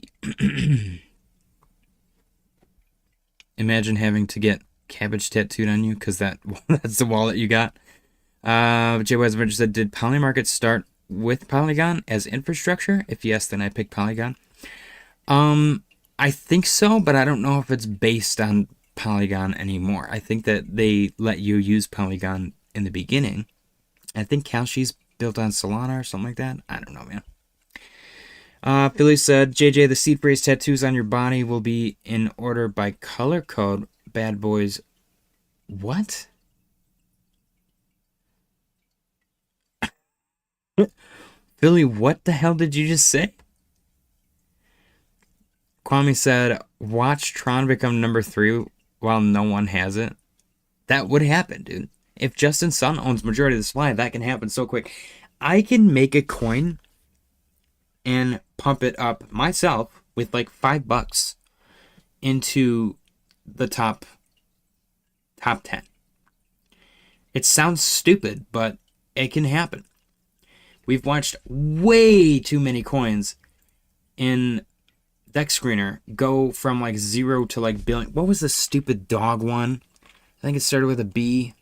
Imagine having to get cabbage tattooed on you because that's the wallet you got. Jay West Adventure said, did Polymarket start with Polygon as infrastructure? If yes, then I pick Polygon. I think so, but I don't know if it's based on Polygon anymore. I think that they let you use Polygon in the beginning. I think Kalshi's built on Solana or something like that. I don't know, man. Philly said, JJ, the seed phrase tattoos on your body will be in order by color code. Bad boys. What? Philly, what the hell did you just say? Kwame said, watch Tron become number 3 while no one has it. That would happen, dude. If Justin Sun owns majority of the supply, that can happen so quick. I can make a coin and pump it up myself with like $5 into the top 10. It sounds stupid, but it can happen. We've watched way too many coins in Deck Screener go from like 0 to like billion. What was the stupid dog one? I think it started with a B.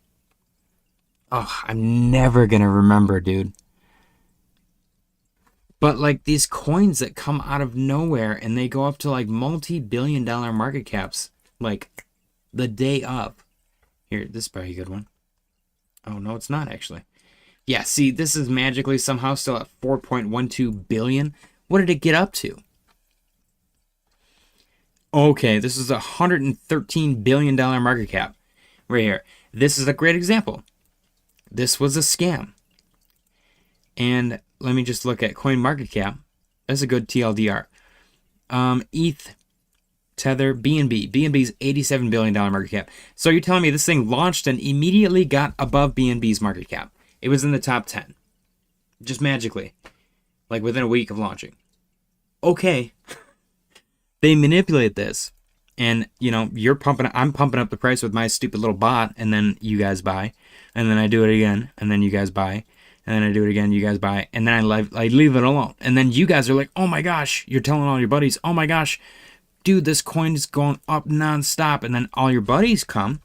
Oh, I'm never gonna remember, dude. But like these coins that come out of nowhere and they go up to like multi-billion-dollar market caps like the day of. Here, this is probably a good one. Oh no, it's not actually. Yeah, see, this is magically somehow still at 4.12 billion. What did it get up to? Okay, this is a $113 billion market cap right here. This is a great example. This was a scam. And let me just look at coin market cap. That's a good TLDR. ETH, Tether, BNB. BNB's $87 billion market cap. So you're telling me this thing launched and immediately got above BNB's market cap. It was in the top 10. Just magically. Like within a week of launching. Okay. They manipulate this And, I'm pumping up the price with my stupid little bot, and then you guys buy. And then I do it again, and then you guys buy. And then I do it again, you guys buy. And then I leave it alone. And then you guys are like, oh my gosh, you're telling all your buddies, oh my gosh, dude, this coin is going up nonstop. And then all your buddies come.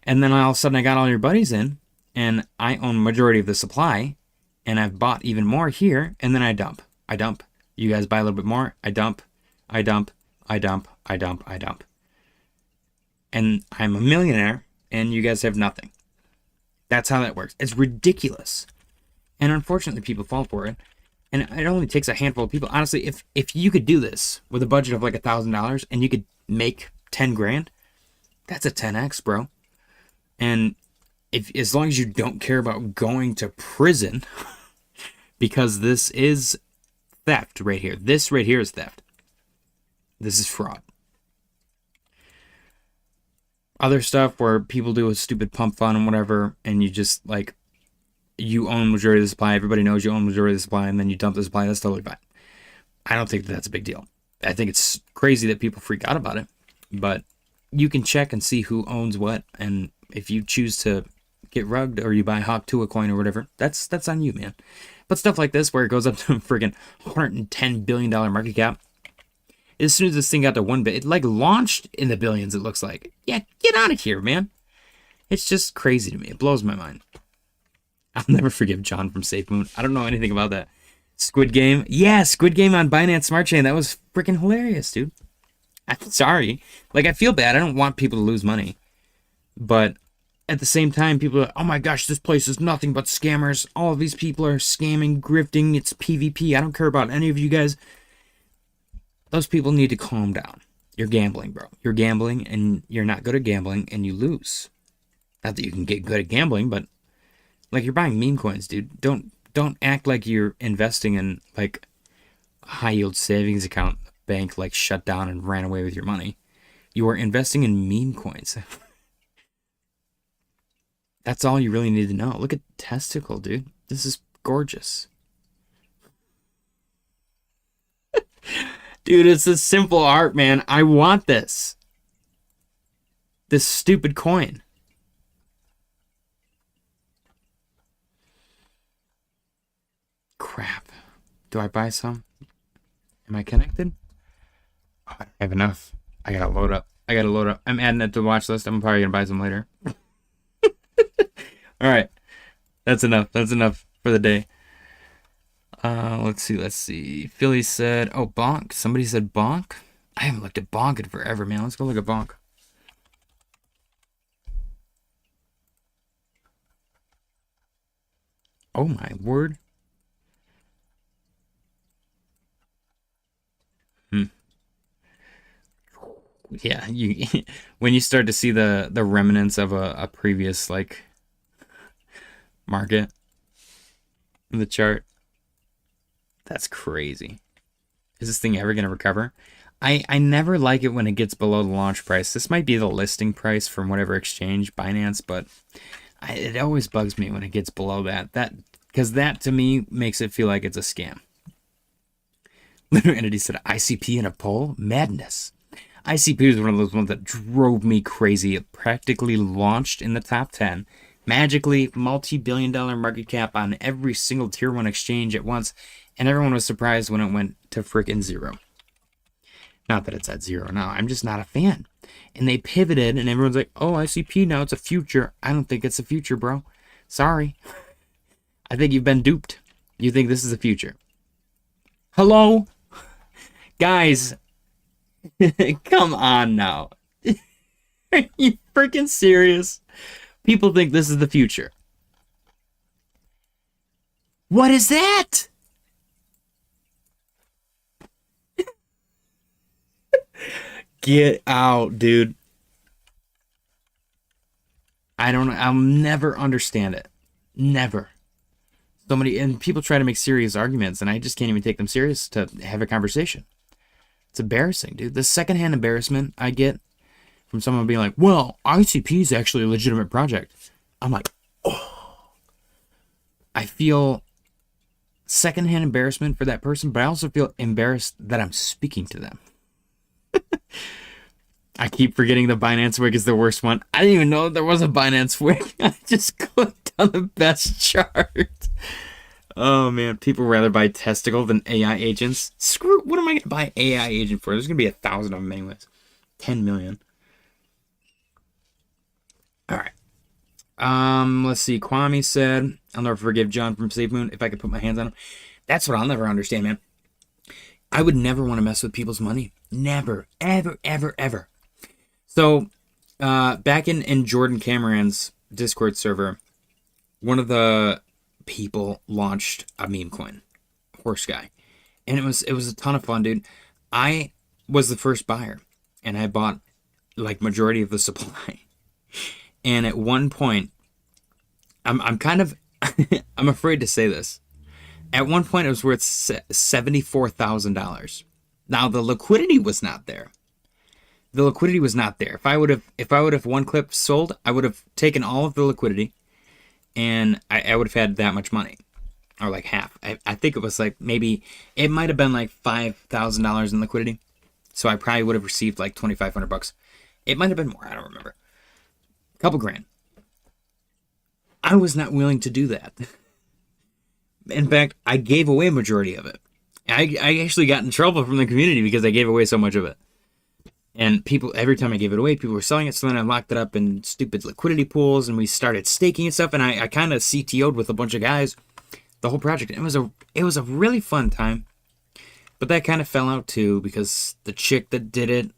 And then all of a sudden I got all your buddies in, and I own majority of the supply, and I've bought even more here, and then I dump. I dump. You guys buy a little bit more. I dump. I dump. I dump. I dump. I dump. And I'm a millionaire, and you guys have nothing. That's how that works. It's ridiculous. And unfortunately, people fall for it. And it only takes a handful of people. Honestly, if you could do this with a budget of like $1,000 and you could make 10 grand, that's a 10x, bro. And as long as you don't care about going to prison, because this is theft right here. This right here is theft. This is fraud. Other stuff where people do a stupid pump fund and whatever, and you just like, you own majority of the supply, everybody knows you own majority of the supply, and then you dump the supply, that's totally fine. I don't think that's a big deal. I think it's crazy that people freak out about it, but you can check and see who owns what, and if you choose to get rugged or you buy Hawk Tua coin or whatever, that's on you, man. But stuff like this where it goes up to a friggin' $110 billion market cap, as soon as this thing got to 1 billion, it like launched in the billions, it looks like. Yeah, get out of here, man. It's just crazy to me. It blows my mind. I'll never forgive John from Safe Moon. I don't know anything about that. Squid Game. Yeah, Squid Game on Binance Smart Chain. That was freaking hilarious, dude. I'm sorry. Like, I feel bad. I don't want people to lose money. But at the same time, people are like, oh my gosh, this place is nothing but scammers. All of these people are scamming, grifting. It's PvP. I don't care about any of you guys. Those people need to calm down. You're gambling, bro. You're gambling, and you're not good at gambling, and you lose. Not that you can get good at gambling, but like, you're buying meme coins, dude. Don't act like you're investing in like a high yield savings account. Bank like shut down and ran away with your money. You are investing in meme coins. That's all you really need to know. Look at Testicle, dude. This is gorgeous. Dude, it's a simple art, man. I want this. This stupid coin. Crap. Do I buy some? Am I connected? Oh, I don't have enough. I gotta load up. I'm adding it to the watch list. I'm probably gonna buy some later. Alright. That's enough. That's enough for the day. Let's see. Philly said, oh, Bonk. Somebody said Bonk. I haven't looked at Bonk in forever, man. Let's go look at Bonk. Oh my word. Yeah, when you start to see the remnants of a previous like market in the chart, that's crazy. Is this thing ever gonna recover? I never like it when it gets below the launch price. This might be the listing price from whatever exchange, Binance, but it always bugs me when it gets below that. Because that to me makes it feel like it's a scam. Literary Entity said ICP in a poll? Madness. ICP is one of those ones that drove me crazy. It practically launched in the top 10. Magically, multi-billion-dollar market cap on every single tier 1 exchange at once. And everyone was surprised when it went to frickin' zero. Not that it's at zero now. I'm just not a fan. And they pivoted and everyone's like, oh, ICP now it's a future. I don't think it's a future, bro. Sorry. I think you've been duped. You think this is a future. Hello? Guys. Come on now. Are you freaking serious? People think this is the future. What is that? Get out, dude. I'll never understand it. Never. So many, and people try to make serious arguments, and I just can't even take them serious to have a conversation. It's embarrassing, dude. The secondhand embarrassment I get from someone being like, well, ICP is actually a legitimate project. I'm like, oh. I feel secondhand embarrassment for that person, but I also feel embarrassed that I'm speaking to them. I keep forgetting the Binance wig is the worst one. I didn't even know there was a Binance wig. I just clicked on the best chart. Oh man, people rather buy testicle than AI agents. Screw, what am I gonna buy AI agent for? There's gonna be 1,000 of them anyways. 10 million. All right. Let's see. Kwame said, "I'll never forgive John from Safe Moon if I could put my hands on him." That's what I'll never understand, man. I would never want to mess with people's money. Never, ever, ever, ever. So, back in Jordan Cameron's Discord server, one of the people launched a meme coin, Horse Guy, and it was a ton of fun, dude. I was the first buyer, and I bought like majority of the supply. And at one point, I'm kind of I'm afraid to say this. At one point, it was worth $74,000. Now the liquidity was not there. The liquidity was not there. If I would have one clip sold, I would have taken all of the liquidity, and I would have had that much money, or like half. I think it was like maybe it might have been like $5,000 in liquidity, so I probably would have received like $2,500. It might have been more. I don't remember. A couple grand. I was not willing to do that. In fact, I gave away a majority of it. I actually got in trouble from the community because I gave away so much of it. And people, every time I gave it away, people were selling it. So then I locked it up in stupid liquidity pools, and we started staking and stuff. And I kind of CTO'd with a bunch of guys the whole project. It was a really fun time. But that kind of fell out too because the chick that did it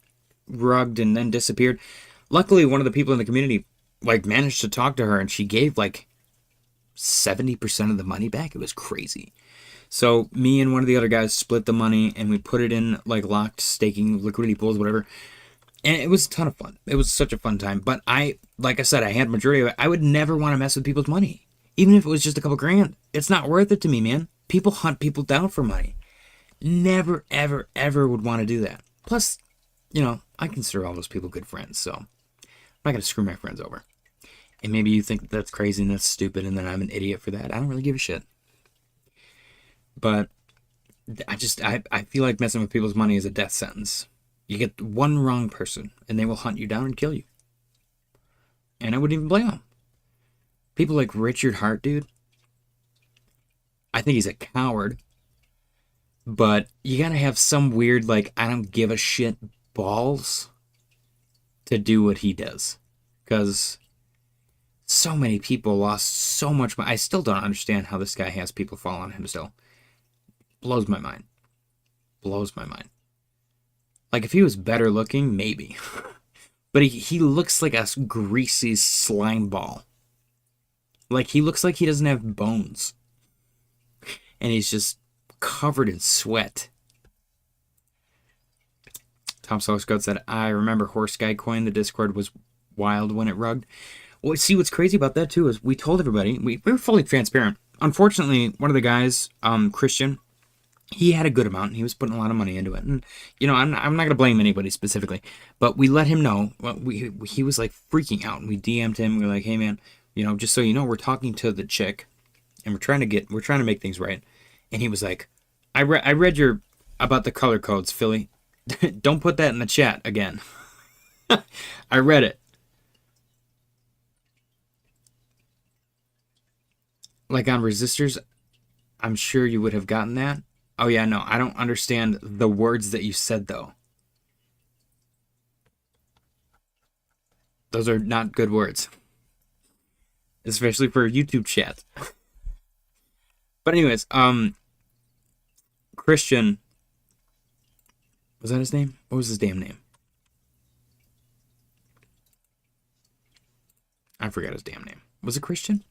rugged and then disappeared. Luckily, one of the people in the community like managed to talk to her, and she gave like 70% of the money back. It was crazy. So me and one of the other guys split the money, and we put it in like locked staking liquidity pools, whatever. And it was a ton of fun. It was such a fun time. But like I said, I had majority of it. I would never want to mess with people's money. Even if it was just a couple grand. It's not worth it to me, man. People hunt people down for money. Never, ever, ever would want to do that. Plus, I consider all those people good friends, so I'm not going to screw my friends over. And maybe you think that's crazy and that's stupid and that I'm an idiot for that. I don't really give a shit. But I feel like messing with people's money is a death sentence. You get one wrong person and they will hunt you down and kill you. And I wouldn't even blame them. People like Richard Hart, dude. I think he's a coward. But you gotta have some weird, like, I don't give a shit balls to do what he does. Because so many people lost so much money. I still don't understand how this guy has people fall on him still. Blows my mind. Blows my mind. Like, if he was better looking, maybe. But he looks like a greasy slime ball. Like, he looks like he doesn't have bones. And he's just covered in sweat. Tom Scout said, I remember Horse Guy coin. The Discord was wild when it rugged. Well, see, what's crazy about that, too, is we told everybody. We were fully transparent. Unfortunately, one of the guys, Christian, he had a good amount, and he was putting a lot of money into it. And, I'm not going to blame anybody specifically, but we let him know. Well, he was, like, freaking out, and we DM'd him. We were like, hey, man, just so you know, we're talking to the chick, and we're trying to make things right. And he was like, I read your, about the color codes, Philly. Don't put that in the chat again. I read it. Like on resistors, I'm sure you would have gotten that. Oh yeah, no, I don't understand the words that you said though. Those are not good words. Especially for YouTube chat. But anyways, Christian, was that his name? What was his damn name? I forgot his damn name. Was it Christian?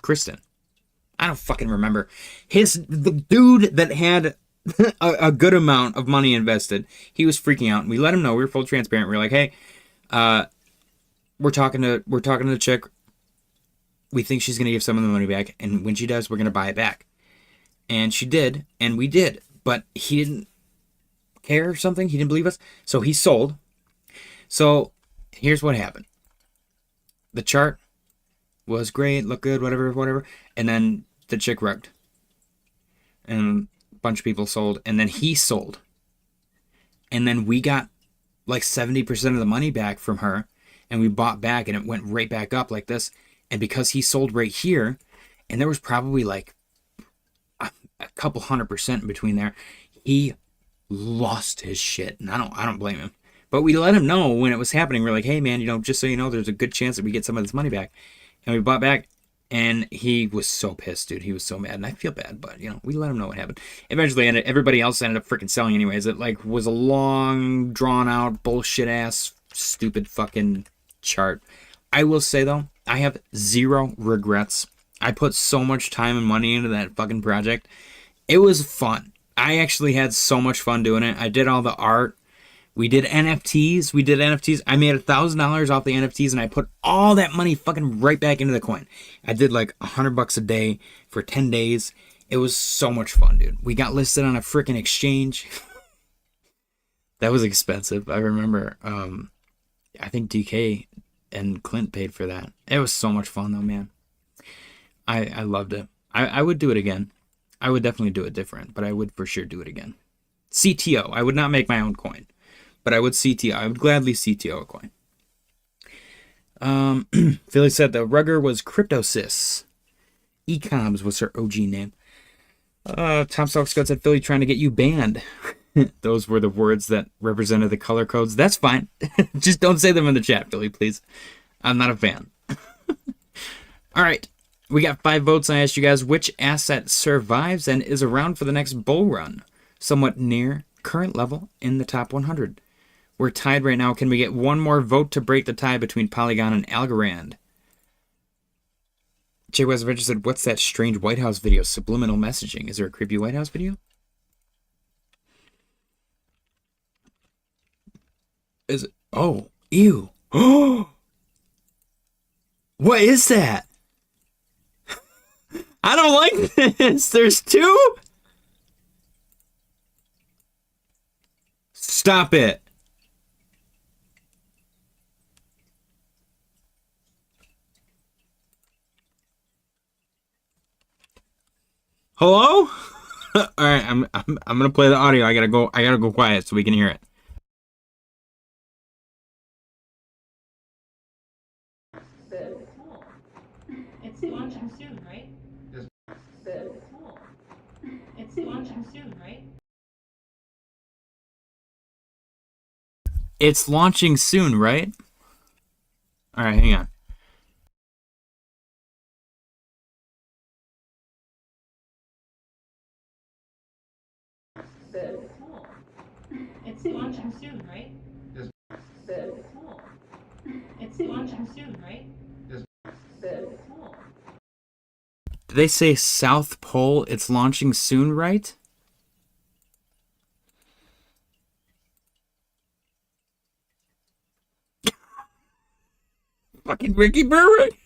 Kristen. I don't fucking remember. The dude that had a good amount of money invested, he was freaking out. And we let him know. We were full transparent. We were like, hey, we're talking to the chick. We think she's going to give some of the money back. And when she does, we're going to buy it back. And she did. And we did. But he didn't care or something. He didn't believe us. So he sold. So here's what happened. The chart was great, looked good, whatever. And then the chick rugged. And a bunch of people sold. And then he sold. And then we got like 70% of the money back from her, and we bought back, and it went right back up like this. And because he sold right here, and there was probably like a couple 100% in between there, he lost his shit. And I don't blame him. But we let him know when it was happening. We're like, hey man, just so you know, there's a good chance that we get some of this money back. And we bought back, and he was so pissed, dude. He was so mad, and I feel bad, but we let him know what happened. Eventually, everybody else ended up freaking selling anyways. It like was a long, drawn out, bullshit ass, stupid fucking chart. I will say though, I have zero regrets. I put so much time and money into that fucking project. It was fun. I actually had so much fun doing it. I did all the art. We did NFTs. I made $1,000 off the NFTs, and I put all that money fucking right back into the coin. I did like $100 a day for 10 days. It was so much fun, dude. We got listed on a freaking exchange. That was expensive. I remember. I think DK and Clint paid for that. It was so much fun though, man. I loved it. I would do it again. I would definitely do it different, but I would for sure do it again. CTO. I would not make my own coin, but I would CTO. I would gladly CTO a coin. Philly said the rugger was CryptoSys. Ecoms was her OG name. Tom Stalk Scott said Philly trying to get you banned. Those were the words that represented the color codes. That's fine. Just don't say them in the chat, Philly, please. I'm not a fan. All right. We got 5 votes. I asked you guys which asset survives and is around for the next bull run, somewhat near current level in the top 100. We're tied right now. Can we get one more vote to break the tie between Polygon and Algorand? Jay West Adventure said, what's that strange White House video? Subliminal messaging. Is there a creepy White House video? Is it? Oh, ew. Oh, what is that? I don't like this. There's 2? Stop it. Hello? All right, I'm gonna play the audio. I gotta go quiet so we can hear it. It's launching soon, right? It's launching soon, right? It's launching soon, right? All right, hang on. It's launching soon, right? It's launching soon, right? Did they say South Pole? It's launching soon, right? Fucking Ricky Burrick.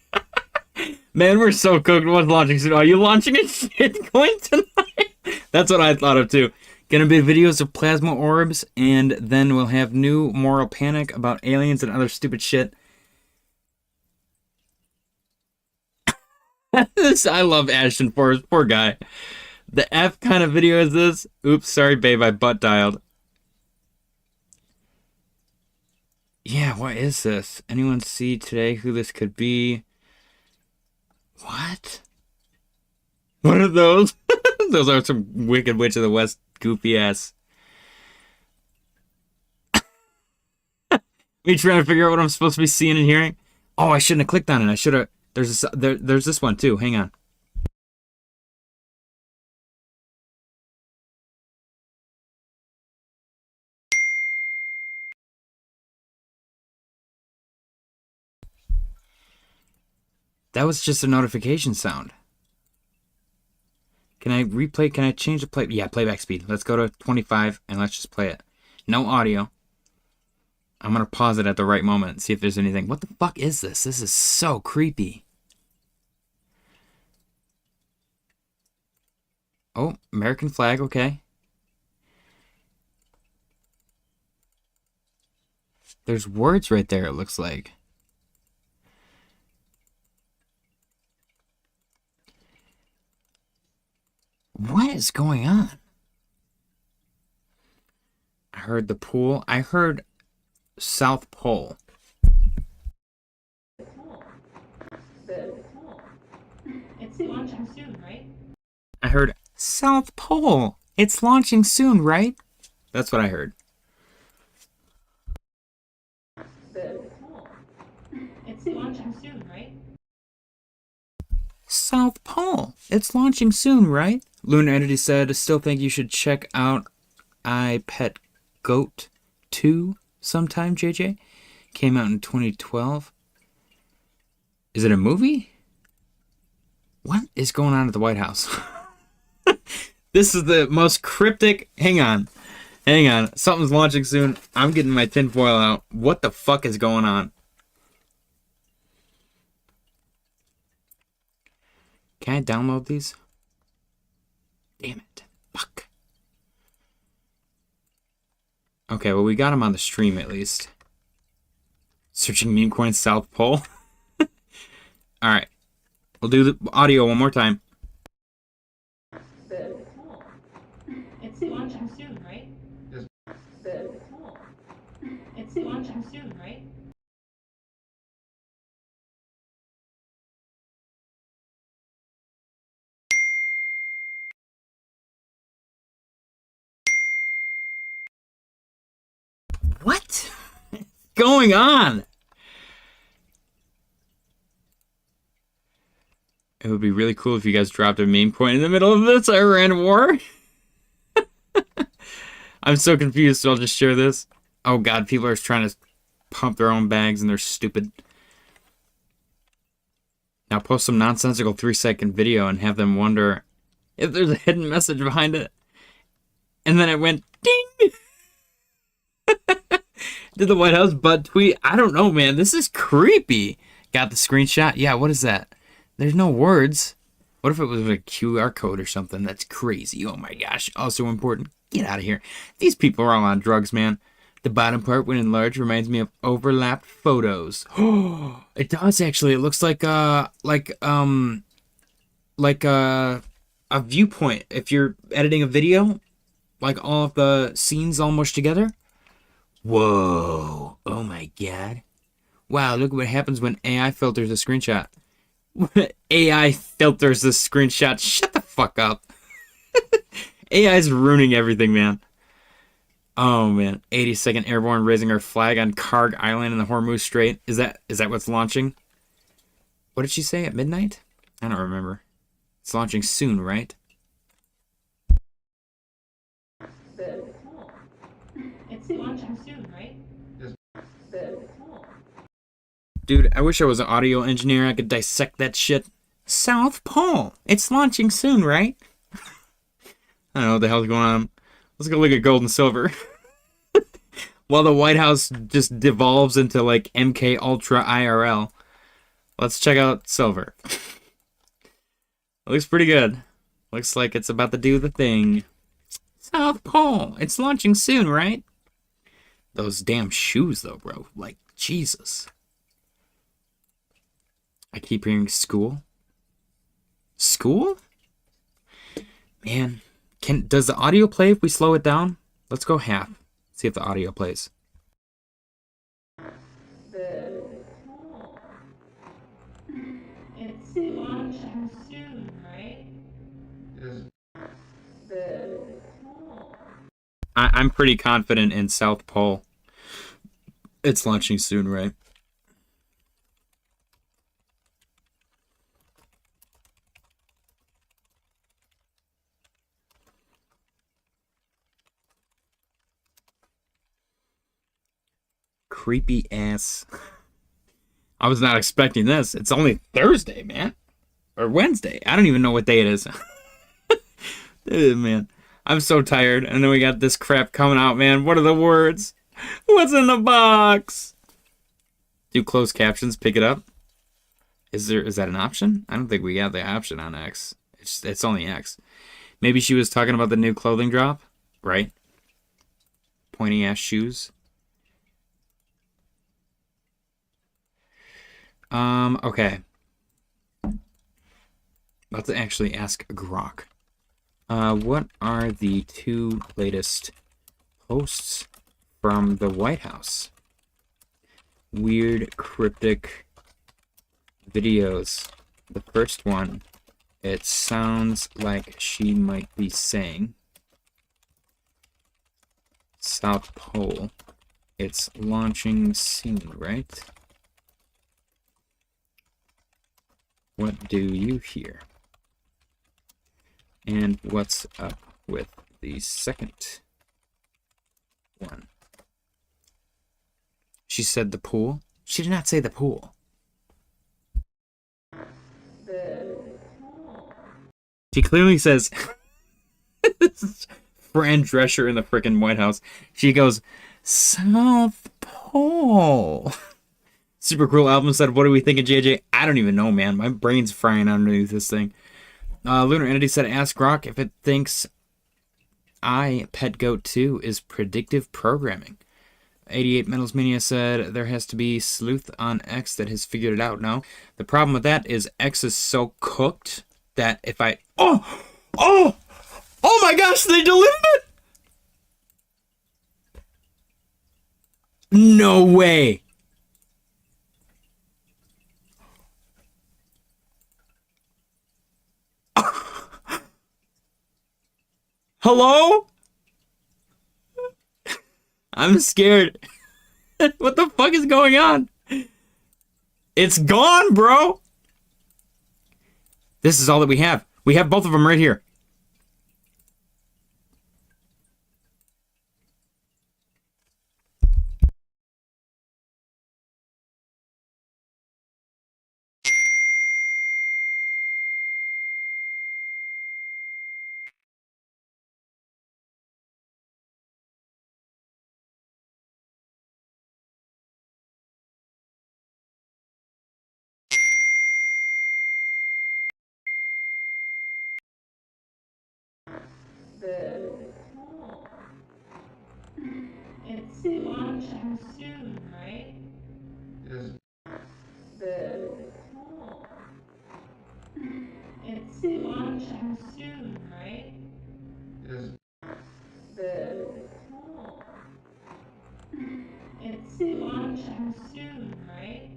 Man, we're so cooked. What's launching soon? Are you launching a shit coin tonight? That's what I thought of too. Gonna be videos of plasma orbs, and then we'll have new moral panic about aliens and other stupid shit. I love Ashton Forrest, poor guy. The F kind of video is this? Oops, sorry, babe, I butt dialed. Yeah, what is this? Anyone see today who this could be? What? What are those? Those are some Wicked Witch of the West goofy ass. Me trying to figure out what I'm supposed to be seeing and hearing. Oh, I shouldn't have clicked on it. I should have. There's this one too. Hang on. That was just a notification sound. Can I replay? Can I change the play? Yeah, playback speed. Let's go to 25 and let's just play it. No audio. I'm going to pause it at the right moment and see if there's anything. What the fuck is this? This is so creepy. Oh, American flag, okay. There's words right there, it looks like. What is going on? I heard the pool. I heard South Pole. It's launching soon, right? I heard South Pole. It's launching soon, right? That's what I heard. It's launching soon, right? South Pole. It's launching soon, right? Lunar Entity said, still think you should check out I Pet Goat 2 sometime, JJ. Came out in 2012. Is it a movie? What is going on at the White House? This is the most cryptic. Hang on. Something's launching soon. I'm getting my tinfoil out. What the fuck is going on? Can I download these? Damn it. Fuck. Okay, well, we got them on the stream at least. Searching meme coin South Pole. Alright. We'll do the audio one more time. It's launching soon, right? It's launching soon, right? What? Going on? It would be really cool if you guys dropped a meme coin in the middle of this Iran war. I'm so confused, so I'll just share this. Oh god, people are trying to pump their own bags and they're stupid. Now post some nonsensical 3-second video and have them wonder if there's a hidden message behind it. And then it went ding! Did the White House butt tweet? I don't know, man. This is creepy. Got the screenshot? Yeah, what is that? There's no words. What if it was a QR code or something? That's crazy. Oh my gosh. Also important. Get out of here. These people are all on drugs, man. The bottom part, when enlarged, reminds me of overlapped photos. Oh, it does actually. It looks like a viewpoint. If you're editing a video, like all of the scenes all mushed together. Whoa. Oh my god. Wow, look what happens when AI filters a screenshot. AI filters this screenshot. Shut the fuck up. AI's ruining everything, man. Oh man, 82nd Airborne raising our flag on Karg Island in the Hormuz Strait. Is that what's launching? What did she say at midnight? I don't remember. It's launching soon, right? It's launching soon, right? Dude, I wish I was an audio engineer. I could dissect that shit. South Pole. It's launching soon, right? I don't know what the hell's going on. Let's go look at gold and silver. While the White House just devolves into like MK Ultra IRL. Let's check out silver. It looks pretty good. Looks like it's about to do the thing. South Pole. It's launching soon, right? Those damn shoes though, bro. Like, Jesus. I keep hearing school. School? Man. Does the audio play if we slow it down? Let's go half. See if the audio plays. It's launching soon, right? I'm pretty confident in South Pole. It's launching soon, right? Creepy ass. I was not expecting this. It's only Thursday, man. Or Wednesday. I don't even know what day it is. Man, I'm so tired. And then we got this crap coming out, man. What are the words? What's in the box? Do closed captions pick it up? Is that an option? I don't think we got the option on X. It's only X. Maybe she was talking about the new clothing drop, right? Pointy ass shoes. Okay. Let's actually ask Grok. What are the 2 latest posts from the White House. Weird, cryptic videos. The first one, it sounds like she might be saying South Pole. It's launching soon, right? What do you hear? And what's up with the second one? She said the pool. She did not say the pool. She clearly says, Fran Drescher in the frickin' White House. She goes, South Pole. Super Cool Album said, what do we think of JJ? I don't even know, man. My brain's frying underneath this thing. Lunar Entity said, ask Grok if it thinks Pet Goat 2 is predictive programming. 88 Metals Mania said, there has to be sleuth on X that has figured it out now. The problem with that is X is so cooked that if I... Oh my gosh, they deleted it! No way! Hello? I'm scared. What the fuck is going on? It's gone, bro. This is all that we have. We have both of them right here. It's launching soon, right? It's launching soon, right? It's launching soon, right?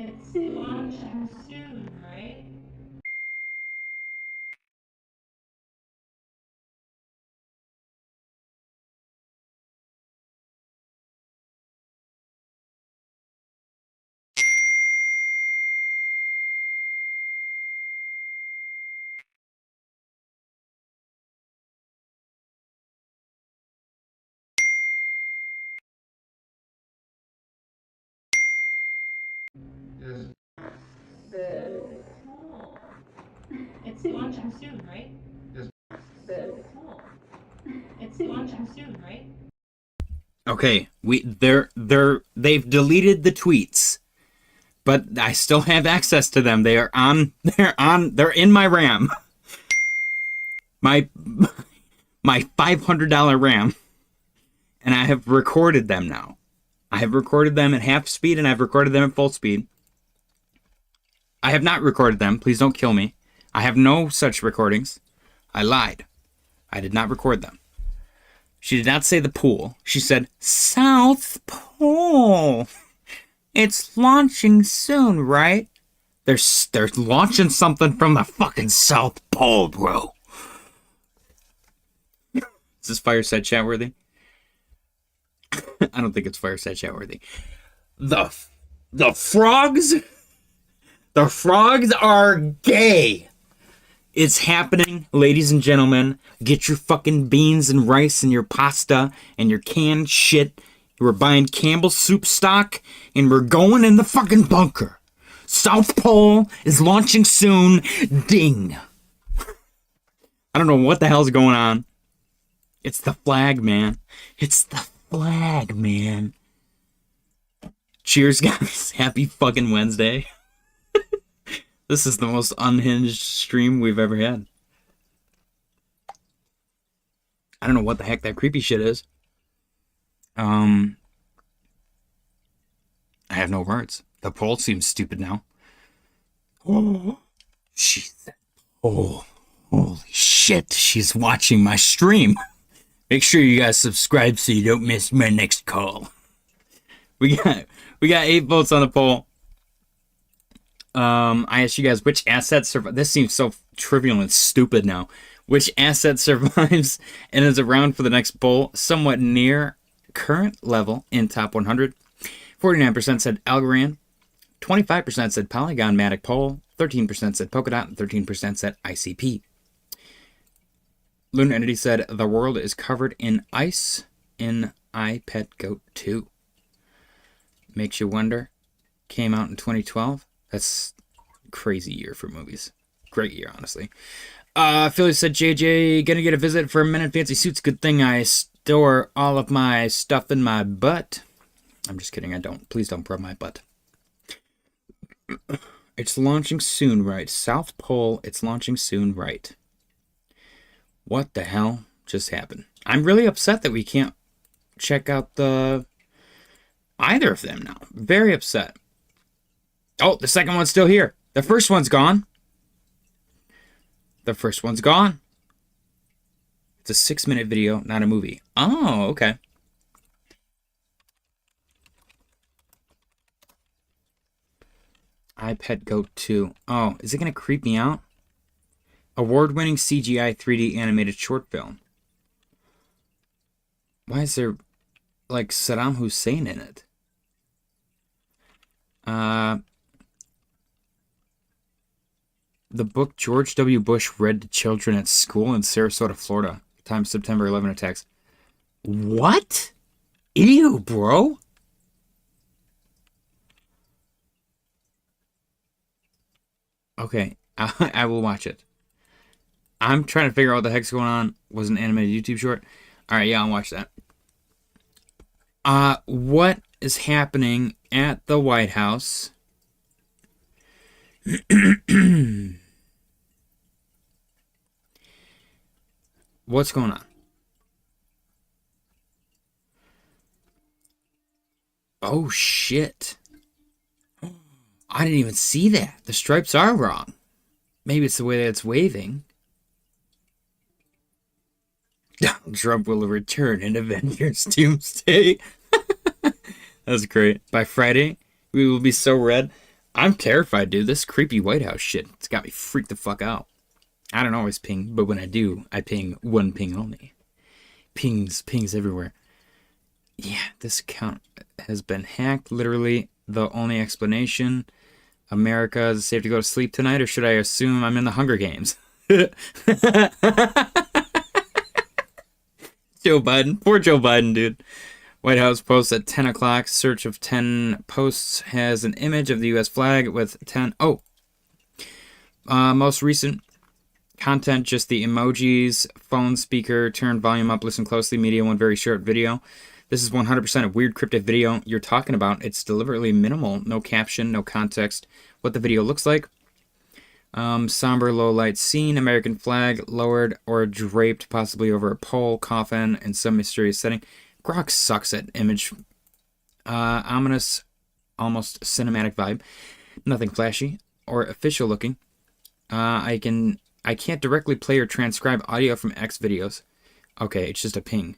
It's launching soon, right? It's launching soon, right? It's launching soon, right? Okay, they've deleted the tweets, but I still have access to them. They're in my RAM. My $500 RAM. And I have recorded them now. I have recorded them at half speed and I've recorded them at full speed. I have not recorded them. Please don't kill me. I have no such recordings. I lied. I did not record them. She did not say the pool. She said, South Pole. It's launching soon, right? They're launching something from the fucking South Pole, bro. Is this Fireside chat worthy? I don't think it's Fireside chat worthy. The frogs are gay. It's happening, ladies and gentlemen. Get your fucking beans and rice and your pasta and your canned shit. We're buying Campbell's soup stock and we're going in the fucking bunker. South Pole is launching soon. Ding. I don't know what the hell's going on. It's the flag, man. It's the flag, man. Cheers, guys. Happy fucking Wednesday. This is the most unhinged stream we've ever had. I don't know what the heck that creepy shit is. I have no words. The poll seems stupid now. Oh, she said, oh, holy shit. shit, she's watching my stream. Make sure you guys subscribe so you don't miss my next call. We got 8 votes on the poll. I asked you guys which asset survives. This seems so trivial and stupid now. Which asset survives and is around for the next bull, somewhat near current level in top 100? 49% said Algorand, 25% said Polygon Matic Poll, 13% said Polkadot, and 13% said ICP. Lunar Entity said the world is covered in ice in iPet Goat 2. Makes you wonder. Came out in 2012. That's a crazy year for movies. Great year, honestly. Philly said, JJ, gonna get a visit for a minute. Fancy suits. Good thing I store all of my stuff in my butt. I'm just kidding. I don't. Please don't probe my butt. It's launching soon, right? South Pole, it's launching soon, right? What the hell just happened? I'm really upset that we can't check out either of them now. Very upset. Oh, the second one's still here. The first one's gone. The first one's gone. It's a 6-minute video, not a movie. Oh, okay. iPet Goat 2. Oh, is it going to creep me out? Award-winning CGI 3D animated short film. Why is there, like, Saddam Hussein in it? The book George W. Bush read to children at school in Sarasota, Florida. Time September 11 attacks. What? Ew, bro. Okay, I will watch it. I'm trying to figure out what the heck's going on. Was an animated YouTube short. All right, yeah, I'll watch that. What is happening at the White House? What's going on? Oh, shit. I didn't even see that. The stripes are wrong. Maybe it's the way that it's waving. Donald Trump will return in Avengers Doomsday. That's great. By Friday, we will be so red. I'm terrified, dude. This creepy White House shit, it's got me freaked the fuck out. I don't always ping, but when I do, I ping one ping only. Pings everywhere. Yeah, this account has been hacked. Literally, the only explanation. America, is it safe to go to sleep tonight, or should I assume I'm in the Hunger Games? Joe Biden. Poor Joe Biden, dude. White House posts at 10 o'clock. Search of 10 posts has an image of the U.S. flag with 10. Oh. Most recent content, just the emojis, phone speaker, turn volume up, listen closely, media, one very short video. This is 100% a weird cryptic video you're talking about. It's deliberately minimal. No caption, no context. What the video looks like. Somber low light scene, American flag lowered or draped possibly over a pole, coffin, in some mysterious setting. Grok sucks at image. Ominous, almost cinematic vibe. Nothing flashy or official looking. I can't directly play or transcribe audio from X videos. Okay, it's just a ping.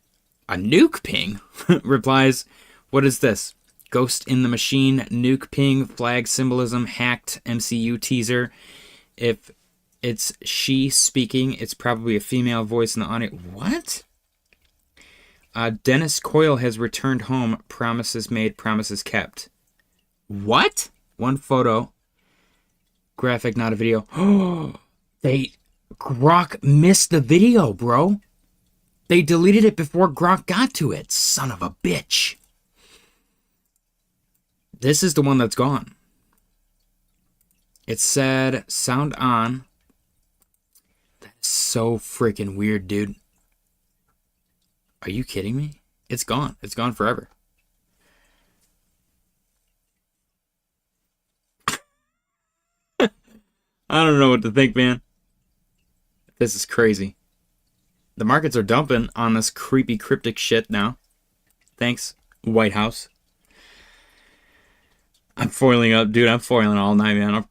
A nuke ping? Replies, what is this? Ghost in the machine, nuke ping, flag symbolism, hacked MCU teaser. If it's she speaking, it's probably a female voice in the audio. What? Dennis Coyle has returned home. Promises made, promises kept. What? One photo. Graphic, not a video. Oh, Grok missed the video, bro. They deleted it before Grok got to it. Son of a bitch. This is the one that's gone. It said sound on. That's so freaking weird, dude. Are you kidding me? It's gone. It's gone forever. I don't know what to think, man. This is crazy. The markets are dumping on this creepy cryptic shit now. Thanks, White House. I'm foiling up, dude. I'm foiling all night, man.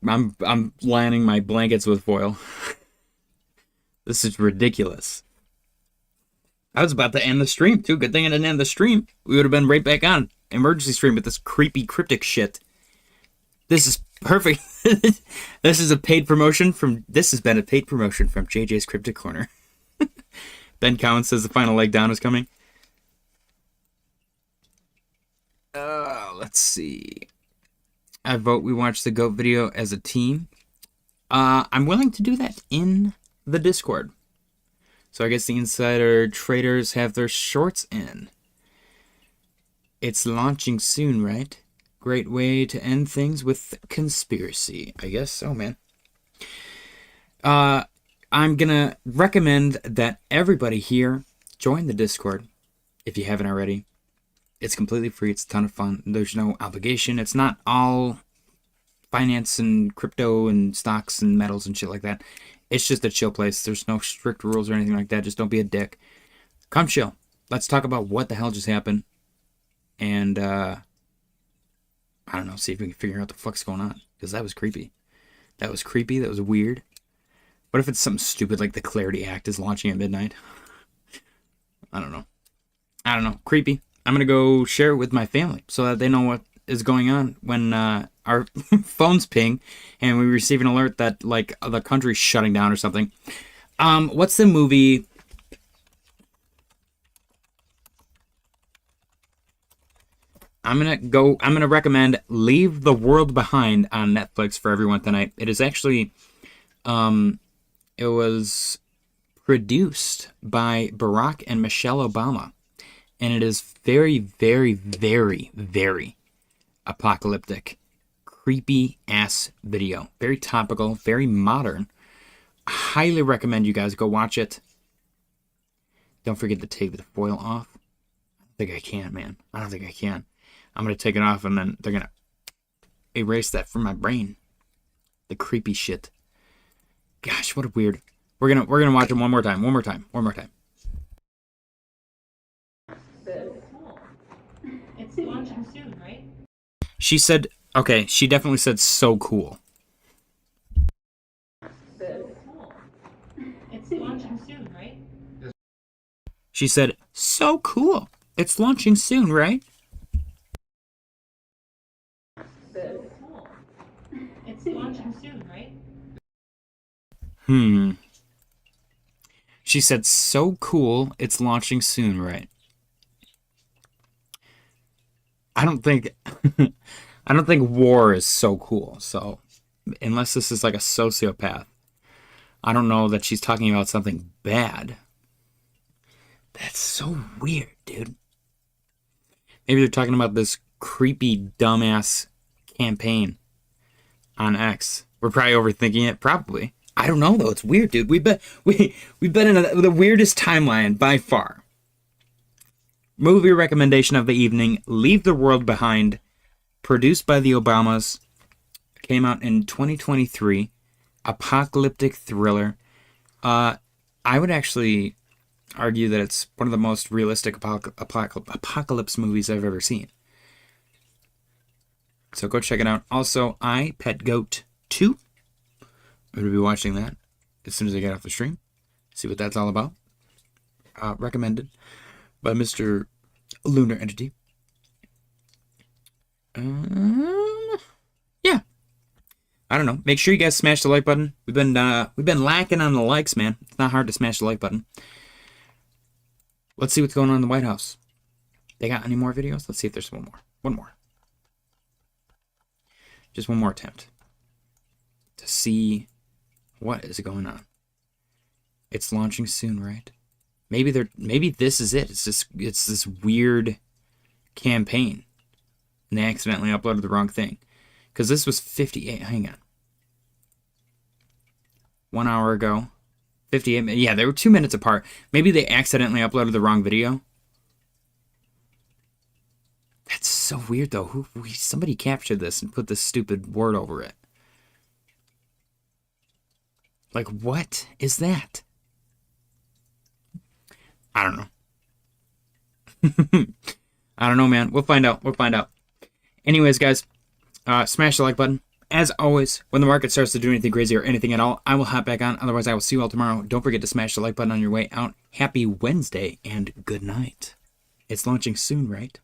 I'm lining my blankets with foil. This is ridiculous. I was about to end the stream, too. Good thing I didn't end the stream. We would have been right back on emergency stream with this creepy cryptic shit. This is perfect. This is a paid promotion from... This has been a paid promotion from JJ's Cryptic Corner. Ben Cowan says the final leg down is coming. Let's see. I vote we watch the GOAT video as a team. I'm willing to do that in the Discord. So I guess the insider traders have their shorts in. It's launching soon, right? Great way to end things with conspiracy. I guess so, man. I'm gonna recommend that everybody here join the Discord if you haven't already. It's completely free. It's a ton of fun. There's no obligation. It's not all finance and crypto and stocks and metals and shit like that. It's just a chill place. There's no strict rules or anything like that. Just don't be a dick. Come chill. Let's talk about what the hell just happened. And, I don't know, see if we can figure out what the fuck's going on. Because that was creepy. That was creepy. That was weird. What if it's something stupid like the Clarity Act is launching at midnight? I don't know. Creepy. I'm going to go share it with my family so that they know what is going on when our phones ping and we receive an alert that, like, the country's shutting down or something. What's the movie? I'm going to recommend Leave the World Behind on Netflix for everyone tonight. It is actually, it was produced by Barack and Michelle Obama. And it is very, very, very, very apocalyptic. Creepy ass video. Very topical, very modern. I highly recommend you guys go watch it. Don't forget to take the foil off. I don't think I can, man. I don't think I can. I'm going to take it off and then they're going to erase that from my brain. The creepy shit. Gosh, what a weird. We're going to watch it one more time. It's launching soon, right? She said, okay, she definitely said so cool. It's launching soon, right? She said, so cool. It's launching soon, right? It's launching soon, right? She said, so cool. It's launching soon, right? I don't think war is so cool. So unless this is like a sociopath, I don't know that she's talking about something bad. That's so weird, dude. Maybe they're talking about this creepy dumbass campaign on X. We're probably overthinking it. Probably. I don't know though. It's weird, dude. We've been in the weirdest timeline by far. Movie recommendation of the evening: Leave the World Behind, produced by the Obamas, came out in 2023. Apocalyptic thriller. I would actually argue that it's one of the most realistic apocalypse movies I've ever seen. So go check it out. Also, I Pet Goat 2. I'm going to be watching that as soon as I get off the stream. See what that's all about. Recommended by Mr. Lunar Entity. Yeah. I don't know. Make sure you guys smash the like button. We've been lacking on the likes, man. It's not hard to smash the like button. Let's see what's going on in the White House. They got any more videos? Let's see if there's one more. One more. Just one more attempt to see what is going on. It's launching soon, right? Maybe this is it. It's this weird campaign. And they accidentally uploaded the wrong thing. Because this was 58. Hang on. 1 hour ago. 58 minutes. Yeah, they were 2 minutes apart. Maybe they accidentally uploaded the wrong video. That's so weird, though. Somebody captured this and put this stupid word over it. Like, what is that? I don't know. I don't know, man. We'll find out. Anyways, guys, smash the like button. As always, when the market starts to do anything crazy or anything at all, I will hop back on. Otherwise, I will see you all tomorrow. Don't forget to smash the like button on your way out. Happy Wednesday and good night. It's launching soon, right?